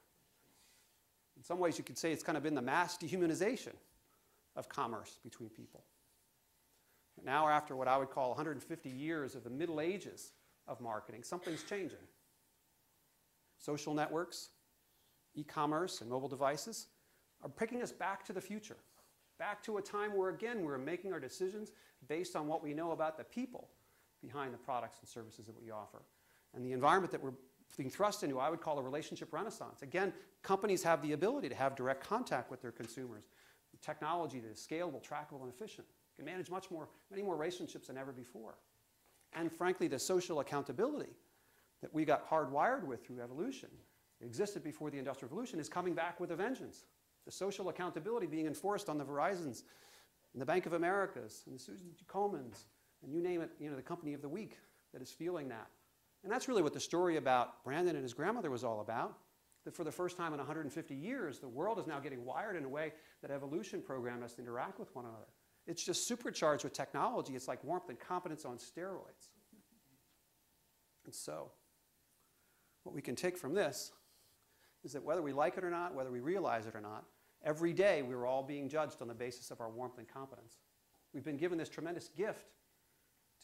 In some ways, you could say it's kind of been the mass dehumanization of commerce between people. But now, after what I would call 150 years of the Middle Ages of marketing, something's changing. Social networks, e-commerce, and mobile devices are picking us back to the future, back to a time where, again, we're making our decisions based on what we know about the people behind the products and services that we offer. And the environment that we're being thrust into, I would call a relationship renaissance. Again, companies have the ability to have direct contact with their consumers. Technology that is scalable, trackable, and efficient can manage many more relationships than ever before. And frankly, the social accountability that we got hardwired with through evolution, it existed before the Industrial Revolution, is coming back with a vengeance. The social accountability being enforced on the Verizons, and the Bank of Americas, and the Susan Comans, and you name it, the company of the week that is feeling that. And that's really what the story about Brandon and his grandmother was all about. That for the first time in 150 years, the world is now getting wired in a way that evolution programmed us to interact with one another. It's just supercharged with technology. It's like warmth and competence on steroids. And so, what we can take from this is that whether we like it or not, whether we realize it or not, every day we're all being judged on the basis of our warmth and competence. We've been given this tremendous gift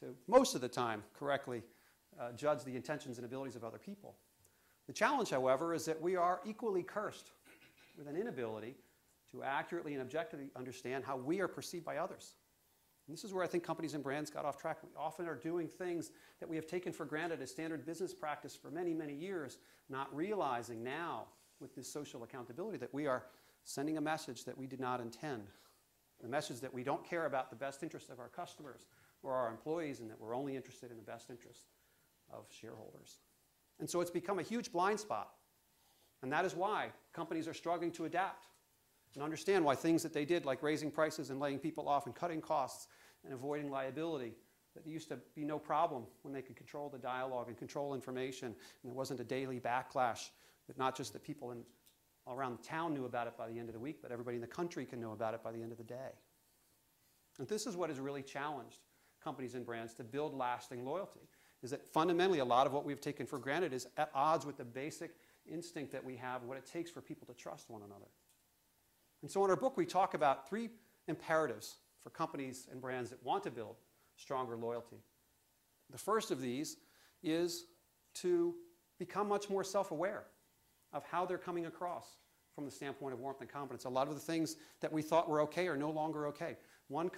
to, most of the time, correctly judge the intentions and abilities of other people. The challenge, however, is that we are equally cursed with an inability to accurately and objectively understand how we are perceived by others. And this is where I think companies and brands got off track. We often are doing things that we have taken for granted as standard business practice for many, many years, not realizing now with this social accountability that we are sending a message that we did not intend. The message that we don't care about the best interests of our customers or our employees, and that we're only interested in the best interests of shareholders. And so it's become a huge blind spot. And that is why companies are struggling to adapt and understand why things that they did, like raising prices and laying people off and cutting costs and avoiding liability, that used to be no problem when they could control the dialogue and control information, and there wasn't a daily backlash that not just the people all around the town knew about it by the end of the week, but everybody in the country can know about it by the end of the day. And this is what has really challenged companies and brands to build lasting loyalty, is that fundamentally a lot of what we've taken for granted is at odds with the basic instinct that we have, what it takes for people to trust one another. And so in our book, we talk about 3 imperatives for companies and brands that want to build stronger loyalty. The first of these is to become much more self-aware of how they're coming across from the standpoint of warmth and competence. A lot of the things that we thought were okay are no longer okay. One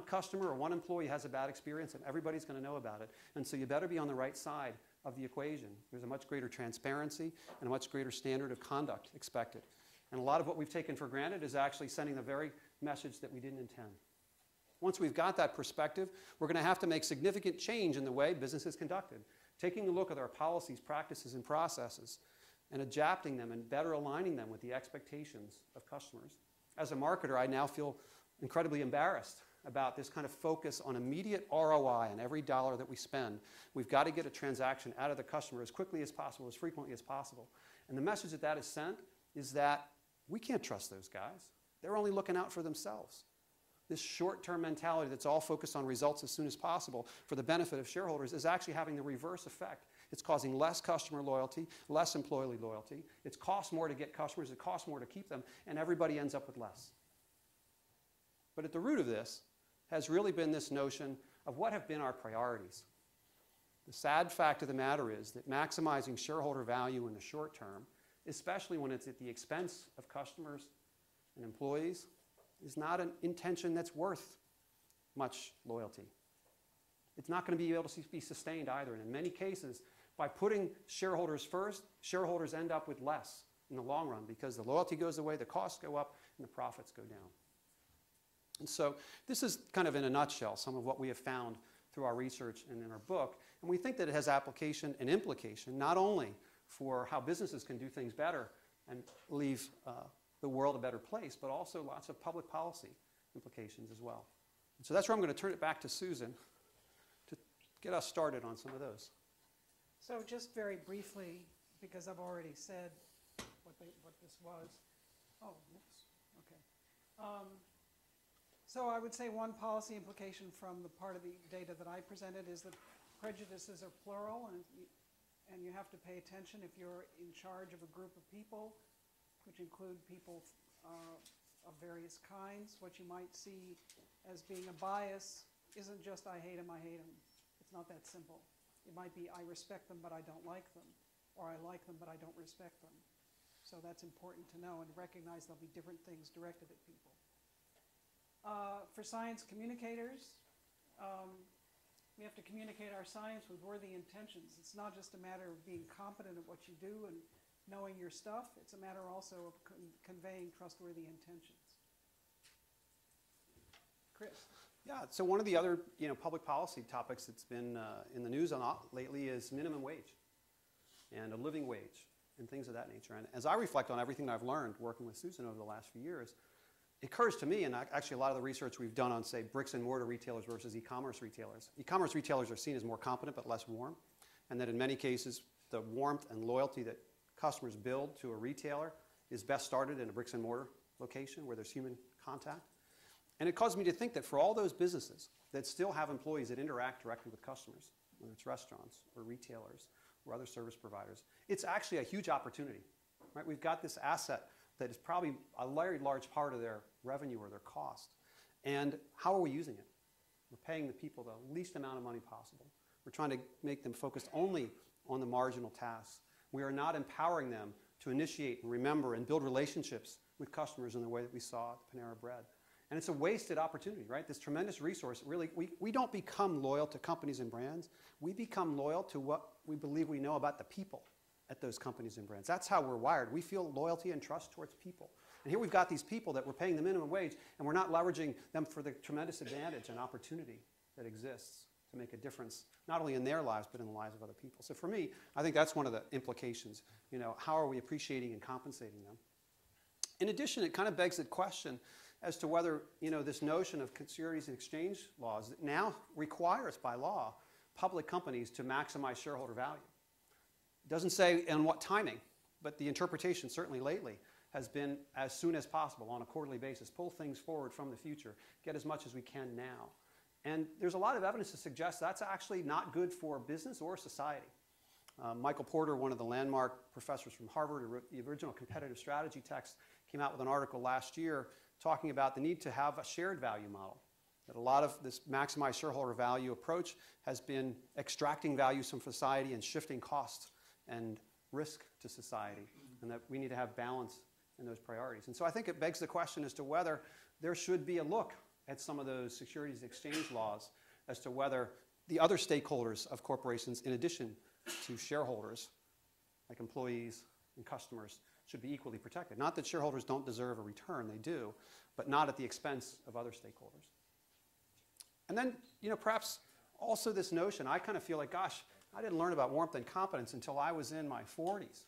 customer or one employee has a bad experience, and everybody's going to know about it. And so you better be on the right side of the equation. There's a much greater transparency and a much greater standard of conduct expected. And a lot of what we've taken for granted is actually sending the very message that we didn't intend. Once we've got that perspective, we're going to have to make significant change in the way business is conducted, taking a look at our policies, practices, and processes, and adapting them and better aligning them with the expectations of customers. As a marketer, I now feel incredibly embarrassed about this kind of focus on immediate ROI on every dollar that we spend. We've got to get a transaction out of the customer as quickly as possible, as frequently as possible. And the message that is sent is that we can't trust those guys. They're only looking out for themselves. This short-term mentality that's all focused on results as soon as possible for the benefit of shareholders is actually having the reverse effect. It's causing less customer loyalty, less employee loyalty. It costs more to get customers, it costs more to keep them, and everybody ends up with less. But at the root of this has really been this notion of what have been our priorities. The sad fact of the matter is that maximizing shareholder value in the short term, especially when it's at the expense of customers and employees, is not an intention that's worth much loyalty. It's not going to be able to be sustained either. And in many cases, by putting shareholders first, shareholders end up with less in the long run because the loyalty goes away, the costs go up, and the profits go down. And so this is kind of in a nutshell some of what we have found through our research and in our book. And we think that it has application and implication not only for how businesses can do things better and leave the world a better place, but also lots of public policy implications as well. And so that's where I'm going to turn it back to Susan to get us started on some of those. So just very briefly, because I've already said what this was. Oh, whoops. Okay. So I would say one policy implication from the part of the data that I presented is that prejudices are plural, and you have to pay attention if you're in charge of a group of people, which include people of various kinds. What you might see as being a bias isn't just I hate them. It's not that simple. It might be I respect them, but I don't like them, or I like them, but I don't respect them. So that's important to know and recognize there'll be different things directed at people. For science communicators, we have to communicate our science with worthy intentions. It's not just a matter of being competent at what you do and knowing your stuff. It's a matter also of conveying trustworthy intentions. Chris? Yeah, so one of the other public policy topics that's been in the news a lot lately is minimum wage and a living wage and things of that nature. And as I reflect on everything that I've learned working with Susan over the last few years, it occurs to me, and actually a lot of the research we've done on, say, bricks and mortar retailers versus e-commerce retailers. E-commerce retailers are seen as more competent but less warm, and that in many cases the warmth and loyalty that customers build to a retailer is best started in a bricks and mortar location where there's human contact. And it caused me to think that for all those businesses that still have employees that interact directly with customers, whether it's restaurants or retailers or other service providers, it's actually a huge opportunity. Right? We've got this asset that is probably a very large part of their revenue or their cost. And how are we using it? We're paying the people the least amount of money possible. We're trying to make them focused only on the marginal tasks. We are not empowering them to initiate and remember and build relationships with customers in the way that we saw at Panera Bread. And it's a wasted opportunity, right? This tremendous resource. Really, we don't become loyal to companies and brands. We become loyal to what we believe we know about the people at those companies and brands. That's how we're wired. We feel loyalty and trust towards people. And here we've got these people that we're paying the minimum wage, and we're not leveraging them for the tremendous advantage and opportunity that exists to make a difference, not only in their lives, but in the lives of other people. So for me, I think that's one of the implications. How are we appreciating and compensating them? In addition, it kind of begs the question as to whether, this notion of securities and exchange laws that now requires by law public companies to maximize shareholder value. It doesn't say in what timing, but the interpretation certainly lately has been as soon as possible on a quarterly basis, pull things forward from the future, get as much as we can now. And there's a lot of evidence to suggest that's actually not good for business or society. Michael Porter, one of the landmark professors from Harvard who wrote the original competitive strategy text, came out with an article last year talking about the need to have a shared value model. That a lot of this maximized shareholder value approach has been extracting values from society and shifting costs and risk to society, and that we need to have balance in those priorities. And so I think it begs the question as to whether there should be a look at some of those securities exchange laws as to whether the other stakeholders of corporations, in addition to shareholders, like employees and customers, should be equally protected. Not that shareholders don't deserve a return, they do, but not at the expense of other stakeholders. And then, perhaps also this notion, I kind of feel like, gosh, I didn't learn about warmth and competence until I was in my 40s.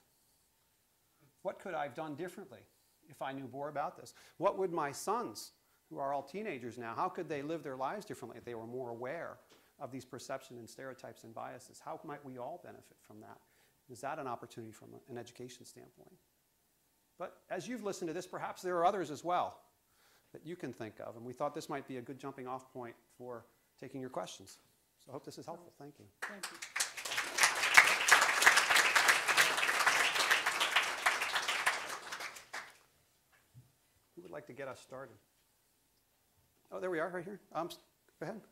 What could I have done differently if I knew more about this? What would my sons, who are all teenagers now, how could they live their lives differently if they were more aware of these perceptions and stereotypes and biases? How might we all benefit from that? Is that an opportunity from an education standpoint? But as you've listened to this, perhaps there are others as well that you can think of, and we thought this might be a good jumping off point for taking your questions. So I hope this is helpful. Thank you. Thank you. Who would like to get us started? Oh, there we are, right here. Go ahead. So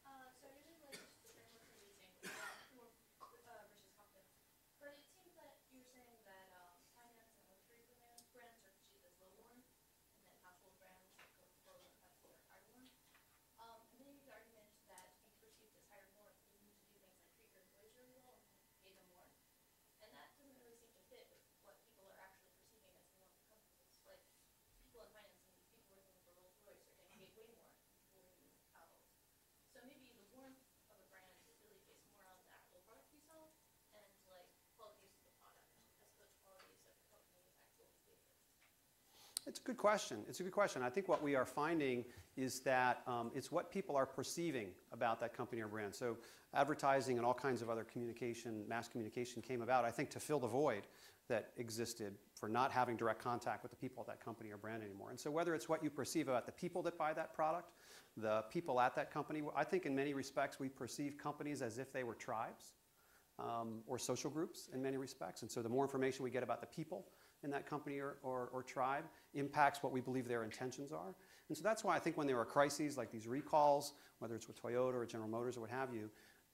I really like the framework you're using, more versus Hopkins. But it seems that you were saying that finance and luxury brands are perceived as low-worn, and then household brands like Coca-Cola and Pepsi are high-worn. And then you made the argument that to be perceived as higher-worn, you need to do things like treat your employees really well and pay them more. And that doesn't really seem to fit with what people are actually perceiving as the normal companies. Like, people in finance and people working for Rolls-Royce are getting paid way more than people working with Cobblers. So maybe the warmth of a brand is really based more on the actual product you sell and like qualities of the product as opposed to qualities of the company's actual behavior. It's a good question. It's a good question. I think what we are finding is that it's what people are perceiving about that company or brand. So advertising and all kinds of other communication, mass communication came about, I think, to fill the void that existed for not having direct contact with the people at that company or brand anymore. And so whether it's what you perceive about the people that buy that product, the people at that company, I think in many respects we perceive companies as if they were tribes or social groups in many respects. And so the more information we get about the people in that company or tribe impacts what we believe their intentions are. And so that's why I think when there are crises like these recalls, whether it's with Toyota or General Motors or what have you,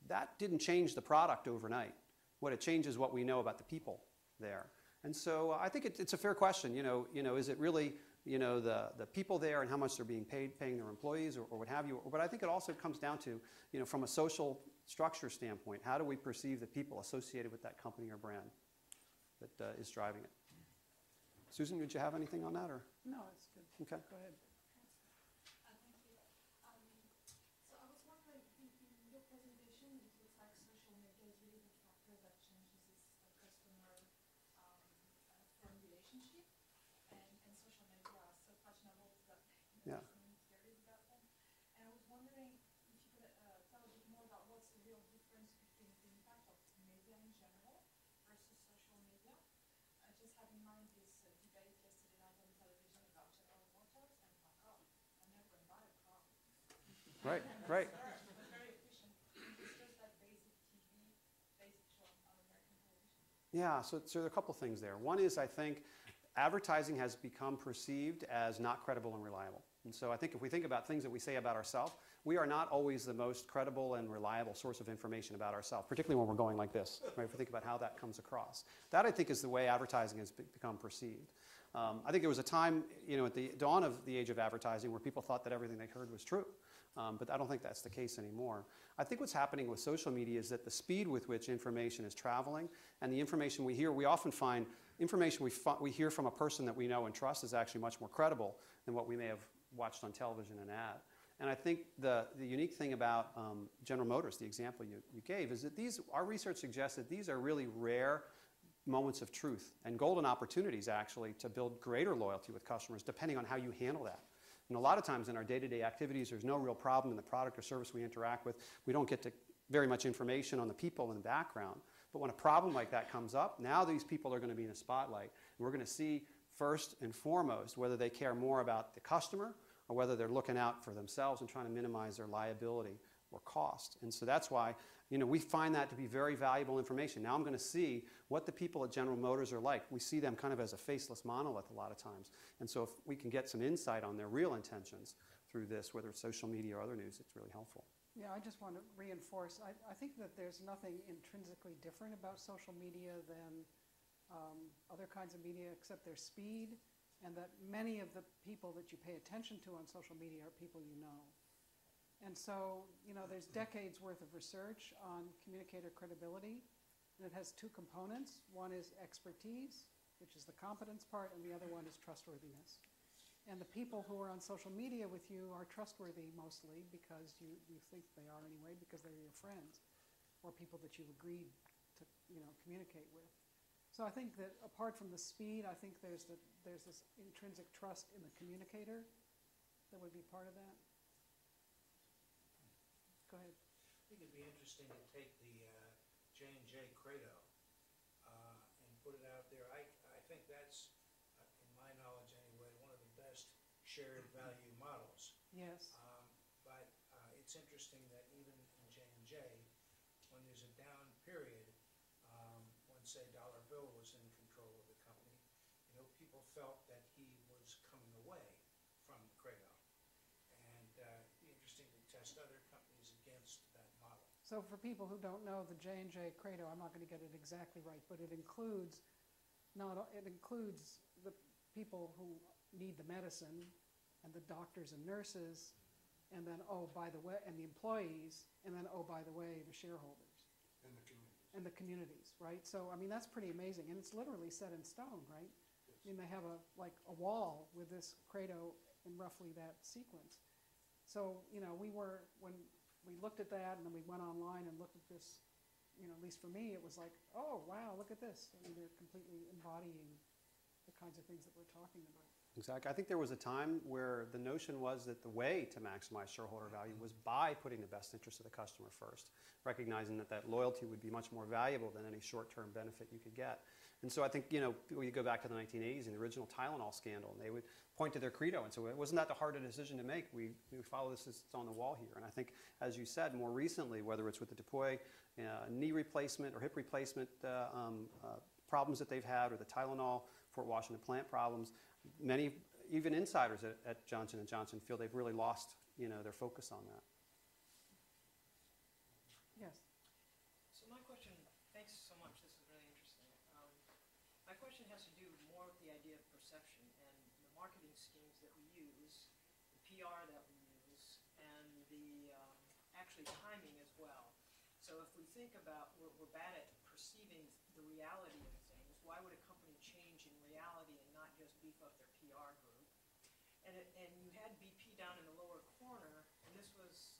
that didn't change the product overnight. What it changed is what we know about the people there. And so I think it's a fair question. Is it really the people there and how much they're being paid, paying their employees or what have you? But I think it also comes down to, from a social structure standpoint, how do we perceive the people associated with that company or brand that is driving it? Susan, did you have anything on that? Or? No, it's good. Okay. Go ahead. Thank you. So I was wondering, in your presentation, it looks like social media is really the factor that changes this customer firm relationship, and social media are so fashionable that Yeah. there is that one. And I was wondering if you could tell a bit more about what's the real difference between the impact of media in general versus social media. I just have in mind this debate yesterday night on television about General Motors, and I'm like, oh, I'm never going to buy a car. Right, right. It's very efficient. It's just like basic TV, basic show on American television. Yeah, so there are a couple things there. One is I think advertising has become perceived as not credible and reliable. And so I think if we think about things that we say about ourselves, we are not always the most credible and reliable source of information about ourselves, particularly when we're going like this, right? If we think about how that comes across. That, I think, is the way advertising has become perceived. I think there was a time, at the dawn of the age of advertising where people thought that everything they heard was true. But I don't think that's the case anymore. I think what's happening with social media is that the speed with which information is traveling and the information we hear, we often find information we hear from a person that we know and trust is actually much more credible than what we may have watched on television and ad. And I think the unique thing about General Motors, the example you gave, is that our research suggests that these are really rare moments of truth and golden opportunities actually to build greater loyalty with customers depending on how you handle that. And a lot of times in our day-to-day activities, there's no real problem in the product or service we interact with. We don't get to very much information on the people in the background. But when a problem like that comes up, now these people are going to be in the spotlight. And we're going to see first and foremost whether they care more about the customer or whether they're looking out for themselves and trying to minimize their liability or cost. And so that's why we find that to be very valuable information. Now I'm going to see what the people at General Motors are like. We see them kind of as a faceless monolith a lot of times. And so if we can get some insight on their real intentions through this, whether it's social media or other news, it's really helpful. Yeah, I just want to reinforce, I think that there's nothing intrinsically different about social media than other kinds of media except their speed, and that many of the people that you pay attention to on social media are people you know. And so, there's decades worth of research on communicator credibility, and it has two components. One is expertise, which is the competence part, and the other one is trustworthiness. And the people who are on social media with you are trustworthy mostly because you think they are anyway, because they're your friends or people that you've agreed to communicate with. So I think that apart from the speed, I think there's this intrinsic trust in the communicator that would be part of that? Go ahead. I think it'd be interesting to take the J&J Credo and put it out there. I think that's, in my knowledge anyway, one of the best shared value models. Yes. But it's interesting that even in J&J, when there's a down period, when, say, Dollar Bill was in control of the company, you know, people felt that he was coming away from the Credo. And it'd be interesting to test other companies against that model. So for people who don't know the J&J Credo, I'm not going to get it exactly right, but it includes the people who need the medicine and the doctors and nurses, and then, oh, by the way, and the employees, and then, oh, by the way, the shareholders. And the communities. And the communities, right? So, I mean, that's pretty amazing, and it's literally set in stone, right? Yes. I mean, they have like a wall with this Credo in roughly that sequence. So, you know, when we looked at that, and then we went online and looked at this, you know, at least for me, it was like, oh, wow, look at this. I mean, they're completely embodying the kinds of things that we're talking about. Exactly. I think there was a time where the notion was that the way to maximize shareholder value was by putting the best interest of the customer first, recognizing that that loyalty would be much more valuable than any short-term benefit you could get. And so I think, you know, when you go back to the 1980s and the original Tylenol scandal, and they would point to their credo. And so it wasn't that the hard decision to make. We follow this as it's on the wall here. And I think, as you said, more recently, whether it's with the Deploy knee replacement or hip replacement problems that they've had, or the Tylenol Fort Washington plant problems, many, even insiders at Johnson & Johnson feel they've really lost, you know, their focus on that. Yes. So my question, thanks so much, this is really interesting. My question has to do more with the idea of perception and the marketing schemes that we use, the PR that we use, and the actually timing as well. So if we think about, we're bad at perceiving the reality of things, why would a company change in reality and not just beef up their PR group? And you had BP down in the lower corner, and this was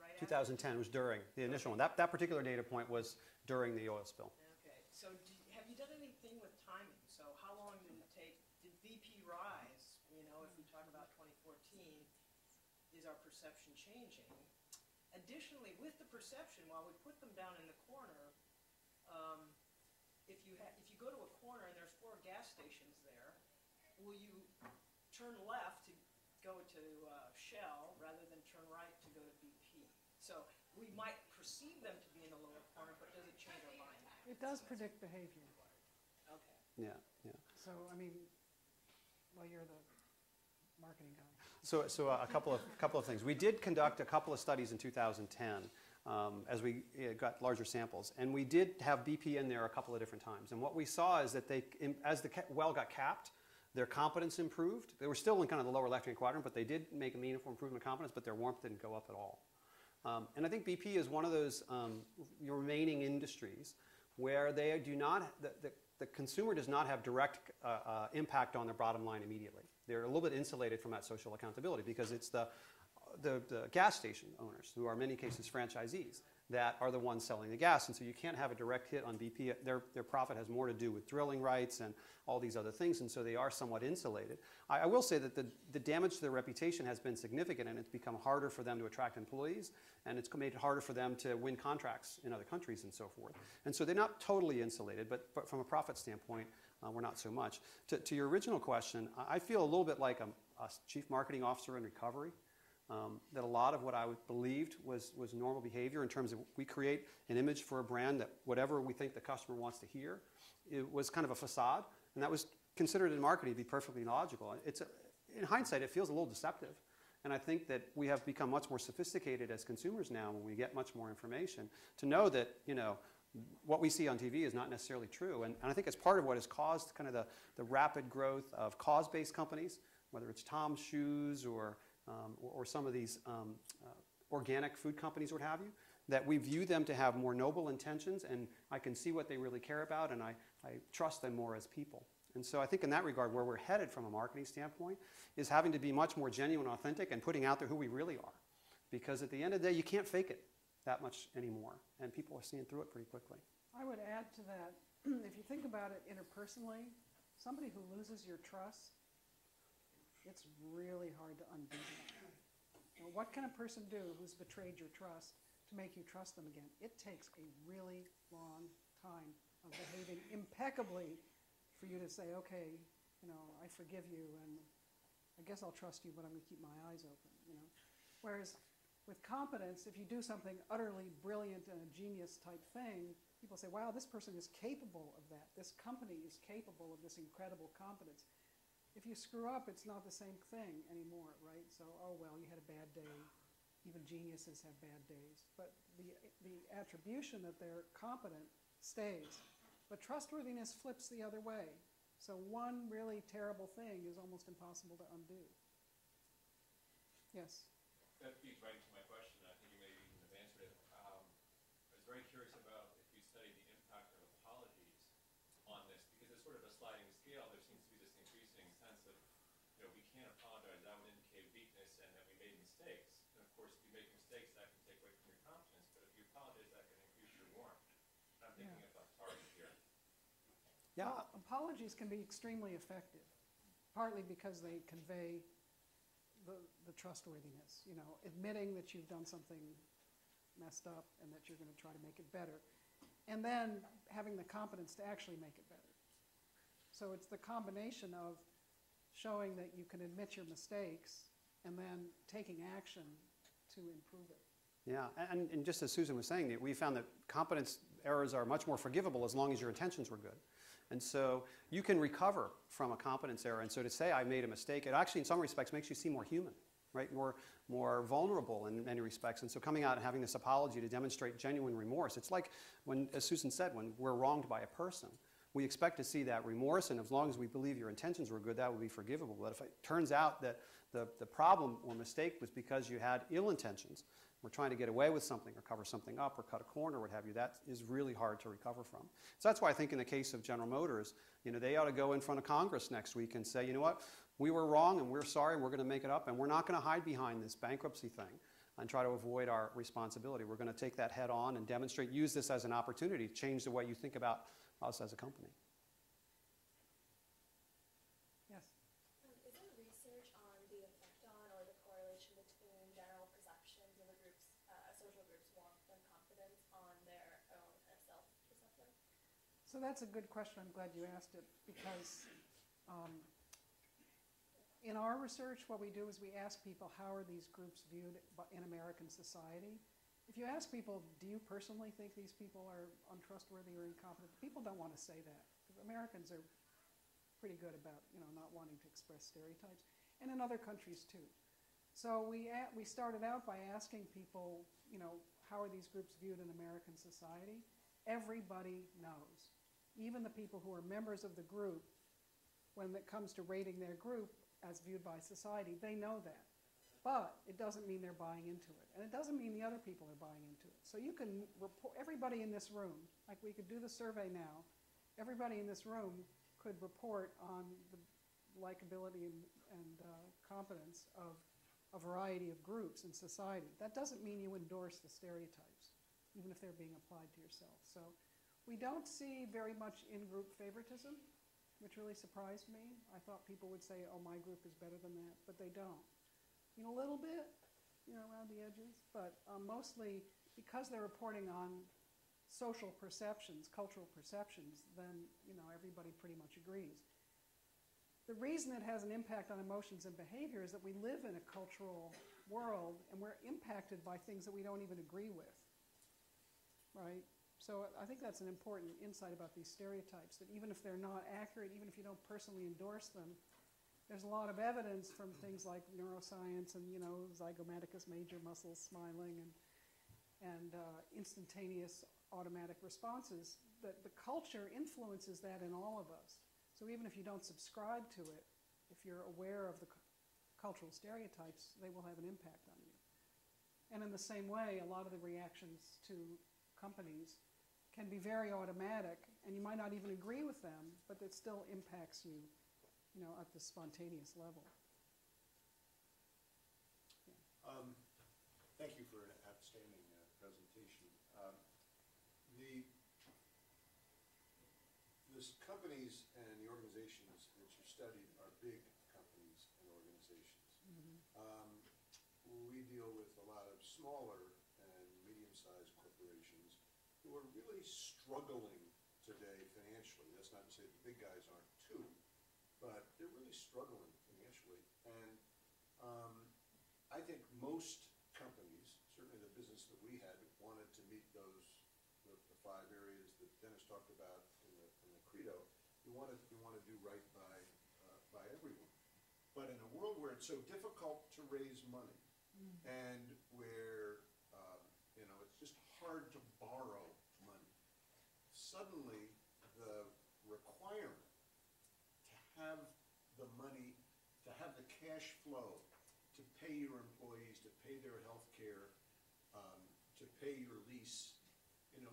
right 2010 was during the initial one. That particular data point was during the oil spill. Okay, so have you done anything with timing? So how long did it take? Did BP rise? You know, if we talk about 2014, is our perception changing? Additionally, with the perception, while we put them down in the corner, if you go to a corner and there's 4 gas stations there, will you turn left to go to Shell rather than turn right to go to BP? So we might perceive them to be in the lower corner, but does it change our mind? It does predict behavior. Okay. Yeah, yeah. So, I mean, well, you're the marketing guy. So a couple of things. We did conduct a couple of studies in 2010 as we got larger samples, and we did have BP in there a couple of different times. And what we saw is that as the well got capped, their competence improved. They were still in kind of the lower left-hand quadrant, but they did make a meaningful improvement in competence, but their warmth didn't go up at all. And I think BP is one of those remaining industries where they do not, the consumer does not have direct impact on their bottom line immediately. They're a little bit insulated from that social accountability because it's the gas station owners, who are in many cases franchisees, that are the ones selling the gas. And so you can't have a direct hit on BP. Their profit has more to do with drilling rights and all these other things, and so they are somewhat insulated. I will say that the damage to their reputation has been significant, and it's become harder for them to attract employees, and it's made it harder for them to win contracts in other countries and so forth. And so they're not totally insulated, but from a profit standpoint, we're not so much. To your original question, I feel a little bit like a chief marketing officer in recovery. That a lot of what I believed was normal behavior in terms of we create an image for a brand that whatever we think the customer wants to hear, it was kind of a facade, and that was considered in marketing to be perfectly logical. In hindsight, it feels a little deceptive, and I think that we have become much more sophisticated as consumers now when we get much more information to know that, you know, what we see on TV is not necessarily true, and I think it's part of what has caused kind of the rapid growth of cause-based companies, whether it's Tom's Shoes or some of these organic food companies or what have you, that we view them to have more noble intentions, and I can see what they really care about, and I trust them more as people. And so I think in that regard, where we're headed from a marketing standpoint is having to be much more genuine, authentic, and putting out there who we really are. Because at the end of the day, you can't fake it that much anymore, and people are seeing through it pretty quickly. I would add to that, if you think about it interpersonally, somebody who loses your trust, it's really hard to undo that. You know, what can a person do who's betrayed your trust to make you trust them again? It takes a really long time of behaving impeccably for you to say, okay, you know, I forgive you, and I guess I'll trust you, but I'm going to keep my eyes open, you know. Whereas with competence, if you do something utterly brilliant and a genius type thing, people say, wow, this person is capable of that. This company is capable of this incredible competence. If you screw up, it's not the same thing anymore, right? So, oh, well, you had a bad day. Even geniuses have bad days. But the attribution that they're competent stays. But trustworthiness flips the other way. So one really terrible thing is almost impossible to undo. Yes? That feeds right into my question. I think you maybe even have answered it. I was very curious about if you studied the impact of apologies on this, because it's sort of a sliding scale. There seems to be this increasing sense of, you know, we can't apologize. That would indicate weakness and that we made mistakes. And of course, if you make mistakes, that can take away from your confidence. But if you apologize, that can increase your warmth. And I'm thinking of a target here. Yeah. Well, apologies can be extremely effective, partly because they convey the trustworthiness, you know, admitting that you've done something messed up and that you're going to try to make it better. And then having the competence to actually make it better. So it's the combination of showing that you can admit your mistakes and then taking action to improve it. Yeah, and just as Susan was saying, we found that competence errors are much more forgivable as long as your intentions were good. And so you can recover from a competence error. And so to say I made a mistake, it actually in some respects makes you seem more human, right? More vulnerable in many respects. And so coming out and having this apology to demonstrate genuine remorse, it's like when, as Susan said, when we're wronged by a person, we expect to see that remorse, and as long as we believe your intentions were good, that would be forgivable. But if it turns out that the problem or mistake was because you had ill intentions, we're trying to get away with something or cover something up or cut a corner or what have you, that is really hard to recover from. So that's why I think in the case of General Motors, you know, they ought to go in front of Congress next week and say, you know what, we were wrong and we're sorry, we're going to make it up, and we're not going to hide behind this bankruptcy thing and try to avoid our responsibility. We're going to take that head on and demonstrate, use this as an opportunity to change the way you think about us as a company. Yes? Is there research on the effect on or the correlation between general perceptions of a group's, social group's warmth and confidence on their own self-perception? So that's a good question. I'm glad you asked it, because in our research, what we do is we ask people, how are these groups viewed in American society? If you ask people, do you personally think these people are untrustworthy or incompetent? People don't want to say that. Americans are pretty good about, you know, not wanting to express stereotypes, and in other countries too. So we started out by asking people, you know, how are these groups viewed in American society? Everybody knows. Even the people who are members of the group, when it comes to rating their group as viewed by society, they know that. But it doesn't mean they're buying into it. And it doesn't mean the other people are buying into it. So you can report, everybody in this room, like we could do the survey now, everybody in this room could report on the likability and competence of a variety of groups in society. That doesn't mean you endorse the stereotypes, even if they're being applied to yourself. So we don't see very much in-group favoritism, which really surprised me. I thought people would say, oh, my group is better than that, but they don't. You know, a little bit, you know, around the edges, but mostly because they're reporting on social perceptions, cultural perceptions, then, you know, everybody pretty much agrees. The reason it has an impact on emotions and behavior is that we live in a cultural world and we're impacted by things that we don't even agree with, right? So I think that's an important insight about these stereotypes, that even if they're not accurate, even if you don't personally endorse them, there's a lot of evidence from things like neuroscience and, you know, zygomaticus major muscles smiling and instantaneous automatic responses, that the culture influences that in all of us. So even if you don't subscribe to it, if you're aware of the cultural stereotypes, they will have an impact on you. And in the same way, a lot of the reactions to companies can be very automatic, and you might not even agree with them, but it still impacts you, you know, at the spontaneous level. Yeah. Thank you for an outstanding presentation. The companies and the organizations that you studied are big companies and organizations. Mm-hmm. we deal with a lot of smaller and medium-sized corporations who are really struggling today financially. That's not to say the big guys aren't too, but they're really struggling financially. And I think most companies, certainly the business that we had, wanted to meet the 5 areas that Dennis talked about in the credo. You want to do right by everyone. But in a world where it's so difficult to raise money, and where it's just hard to borrow money, suddenly the requirement to have the money, to have the cash flow, to pay your employees, to pay their health care, to pay your lease,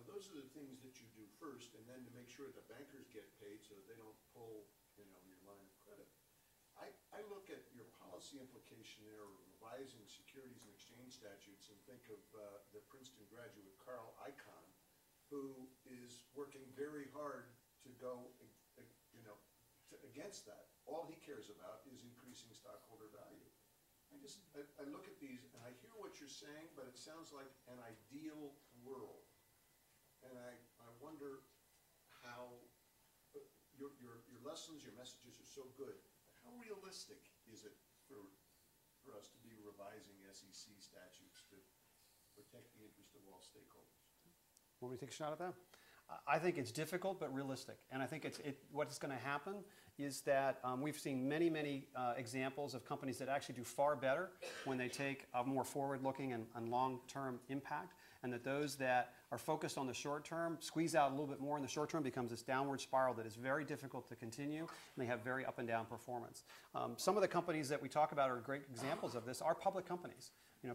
those are the things that you do first, and then to make sure the bankers get paid so that they don't pull, your line of credit. I look at your policy implication there of revising securities and exchange statutes and think of the Princeton graduate Carl Icahn, who is working very hard to go, against that. All he cares about is increasing stockholder value. I look at these and I hear what you're saying, but it sounds like an ideal world. And I wonder how your lessons, your messages are so good. How realistic is it for us to be revising SEC statutes to protect the interest of all stakeholders? Want me to take a shot at that? I think it's difficult but realistic, and I think what's going to happen is that we've seen many examples of companies that actually do far better when they take a more forward-looking and long-term impact, and that those that are focused on the short term squeeze out a little bit more in the short term, becomes this downward spiral that is very difficult to continue, and they have very up and down performance. Some of the companies that we talk about are great examples of this are public companies.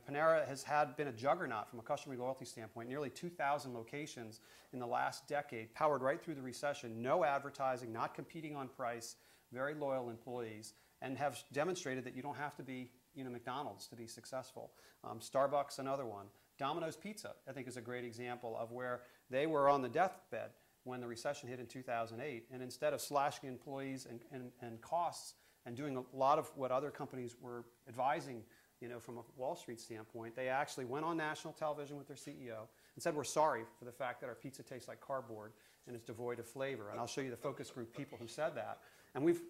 Panera has been a juggernaut from a customer loyalty standpoint, nearly 2,000 locations in the last decade, powered right through the recession, no advertising, not competing on price, very loyal employees, and have demonstrated that you don't have to be McDonald's to be successful. Starbucks, another one. Domino's Pizza, I think, is a great example of where they were on the deathbed when the recession hit in 2008, and instead of slashing employees and costs and doing a lot of what other companies were advising from a Wall Street standpoint, they actually went on national television with their CEO and said, we're sorry for the fact that our pizza tastes like cardboard and is devoid of flavor. And I'll show you the focus group people who said that. And we've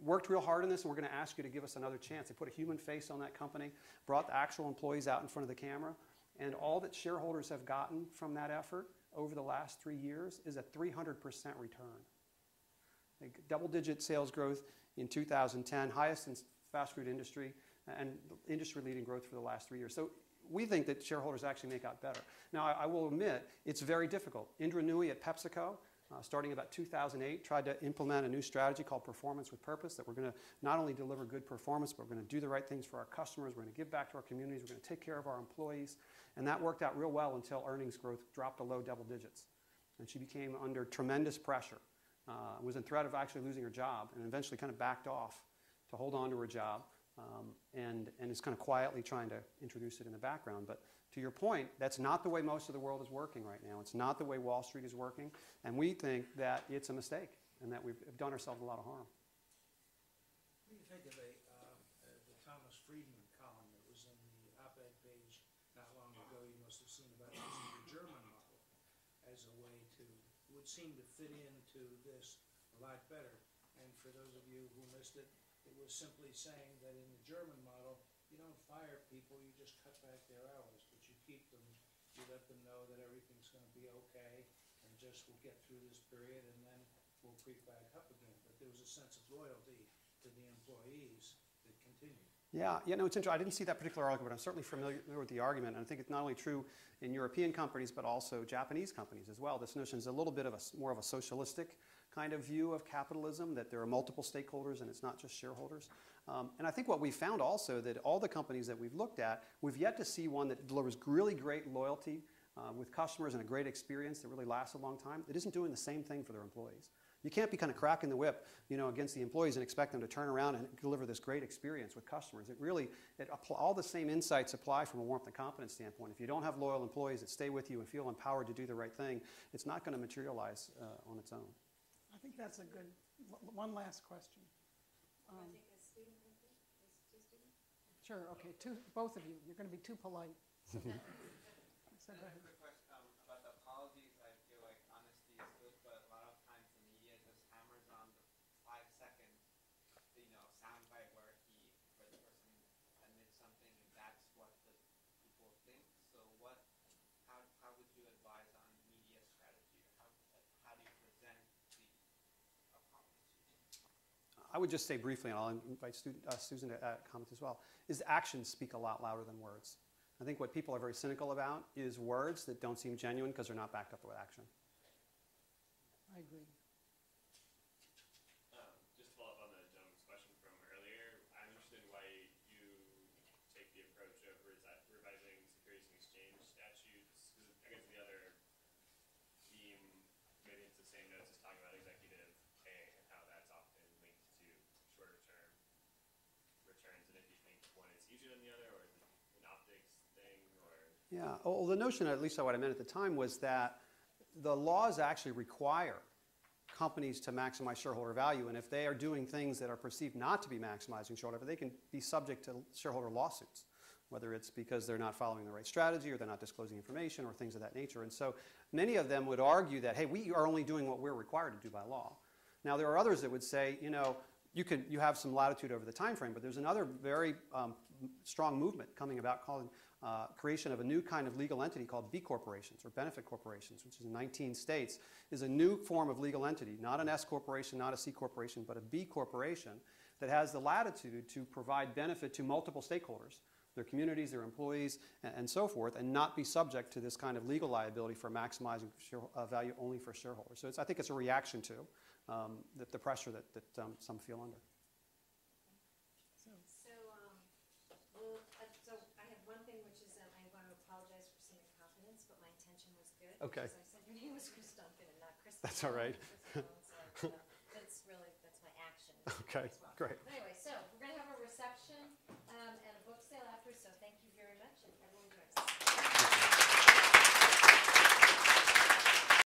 worked real hard on this, and we're going to ask you to give us another chance. They put a human face on that company, brought the actual employees out in front of the camera, and all that shareholders have gotten from that effort over the last 3 years is a 300% return. Double-digit sales growth in 2010, highest in fast food industry, and industry-leading growth for the last 3 years. So we think that shareholders actually make out better. Now, I will admit, it's very difficult. Indra Nooyi at PepsiCo, starting about 2008, tried to implement a new strategy called Performance with Purpose, that we're going to not only deliver good performance, but we're going to do the right things for our customers, we're going to give back to our communities, we're going to take care of our employees. And that worked out real well until earnings growth dropped to low double digits. And she became under tremendous pressure, was in threat of actually losing her job, and eventually kind of backed off to hold on to her job. And is kind of quietly trying to introduce it in the background. But to your point, that's not the way most of the world is working right now. It's not the way Wall Street is working. And we think that it's a mistake and that we've done ourselves a lot of harm. What do you think of the Thomas Friedman column that was in the op-ed page not long ago? You must have seen about using the German model as a way to, would seem to fit into this a lot better. And for those of you who missed it, it was simply saying that in the German model, you don't fire people, you just cut back their hours, but you keep them, you let them know that everything's going to be okay, and just we'll get through this period, and then we'll creep back up again. But there was a sense of loyalty to the employees that continued. Yeah, it's interesting. I didn't see that particular argument, but I'm certainly familiar with the argument. And I think it's not only true in European companies, but also Japanese companies as well. This notion is a little bit of more of a socialistic kind of view of capitalism, that there are multiple stakeholders and it's not just shareholders. And I think what we found also, that all the companies that we've looked at, we've yet to see one that delivers really great loyalty with customers and a great experience that really lasts a long time, that isn't doing the same thing for their employees. You can't be kind of cracking the whip, against the employees and expect them to turn around and deliver this great experience with customers. All the same insights apply from a warmth and confidence standpoint. If you don't have loyal employees that stay with you and feel empowered to do the right thing, it's not going to materialize on its own. I think that's a good, one last question. I think is Stephen going to? Is Stephen? Sure, okay, both of you, you're going to be too polite. So go ahead. Quick question about the apologies. I feel like honesty is good, but a lot of times the media just hammers on the 5-second, soundbite where the person admits something, and that's what the people think. So how would you advise on media strategy? How do you present the apology? I would just say briefly, and I'll invite Susan to comment as well, is actions speak a lot louder than words. I think what people are very cynical about is words that don't seem genuine because they're not backed up with action. I agree. Just to follow up on the gentleman's question from earlier, I'm interested in why you take the approach of revising securities and exchange statutes. Because I guess the other theme, maybe it's the same notes as talking about executive pay and how that's often linked to shorter term returns. And if you think one is easier than the other, or is it an optics thing, or? Yeah, well, the notion, at least what I meant at the time, was that the laws actually require companies to maximize shareholder value, and if they are doing things that are perceived not to be maximizing shareholder value, they can be subject to shareholder lawsuits, whether it's because they're not following the right strategy or they're not disclosing information or things of that nature. And so many of them would argue that, hey, we are only doing what we're required to do by law. Now, there are others that would say, you have some latitude over the time frame, but there's another very strong movement coming about called creation of a new kind of legal entity called B corporations or benefit corporations, which is in 19 states, is a new form of legal entity, not an S corporation, not a C corporation, but a B corporation that has the latitude to provide benefit to multiple stakeholders, their communities, their employees, and so forth, and not be subject to this kind of legal liability for maximizing value only for shareholders. So I think it's a reaction to the pressure that some feel under. So I have one thing, which is I want to apologize for some incompetence, but my intention was good. Okay. Because I said your name was Chris Duncan and not Chris. That's all right. Chris Malone, so that's my action. Okay, as well. great. But anyway,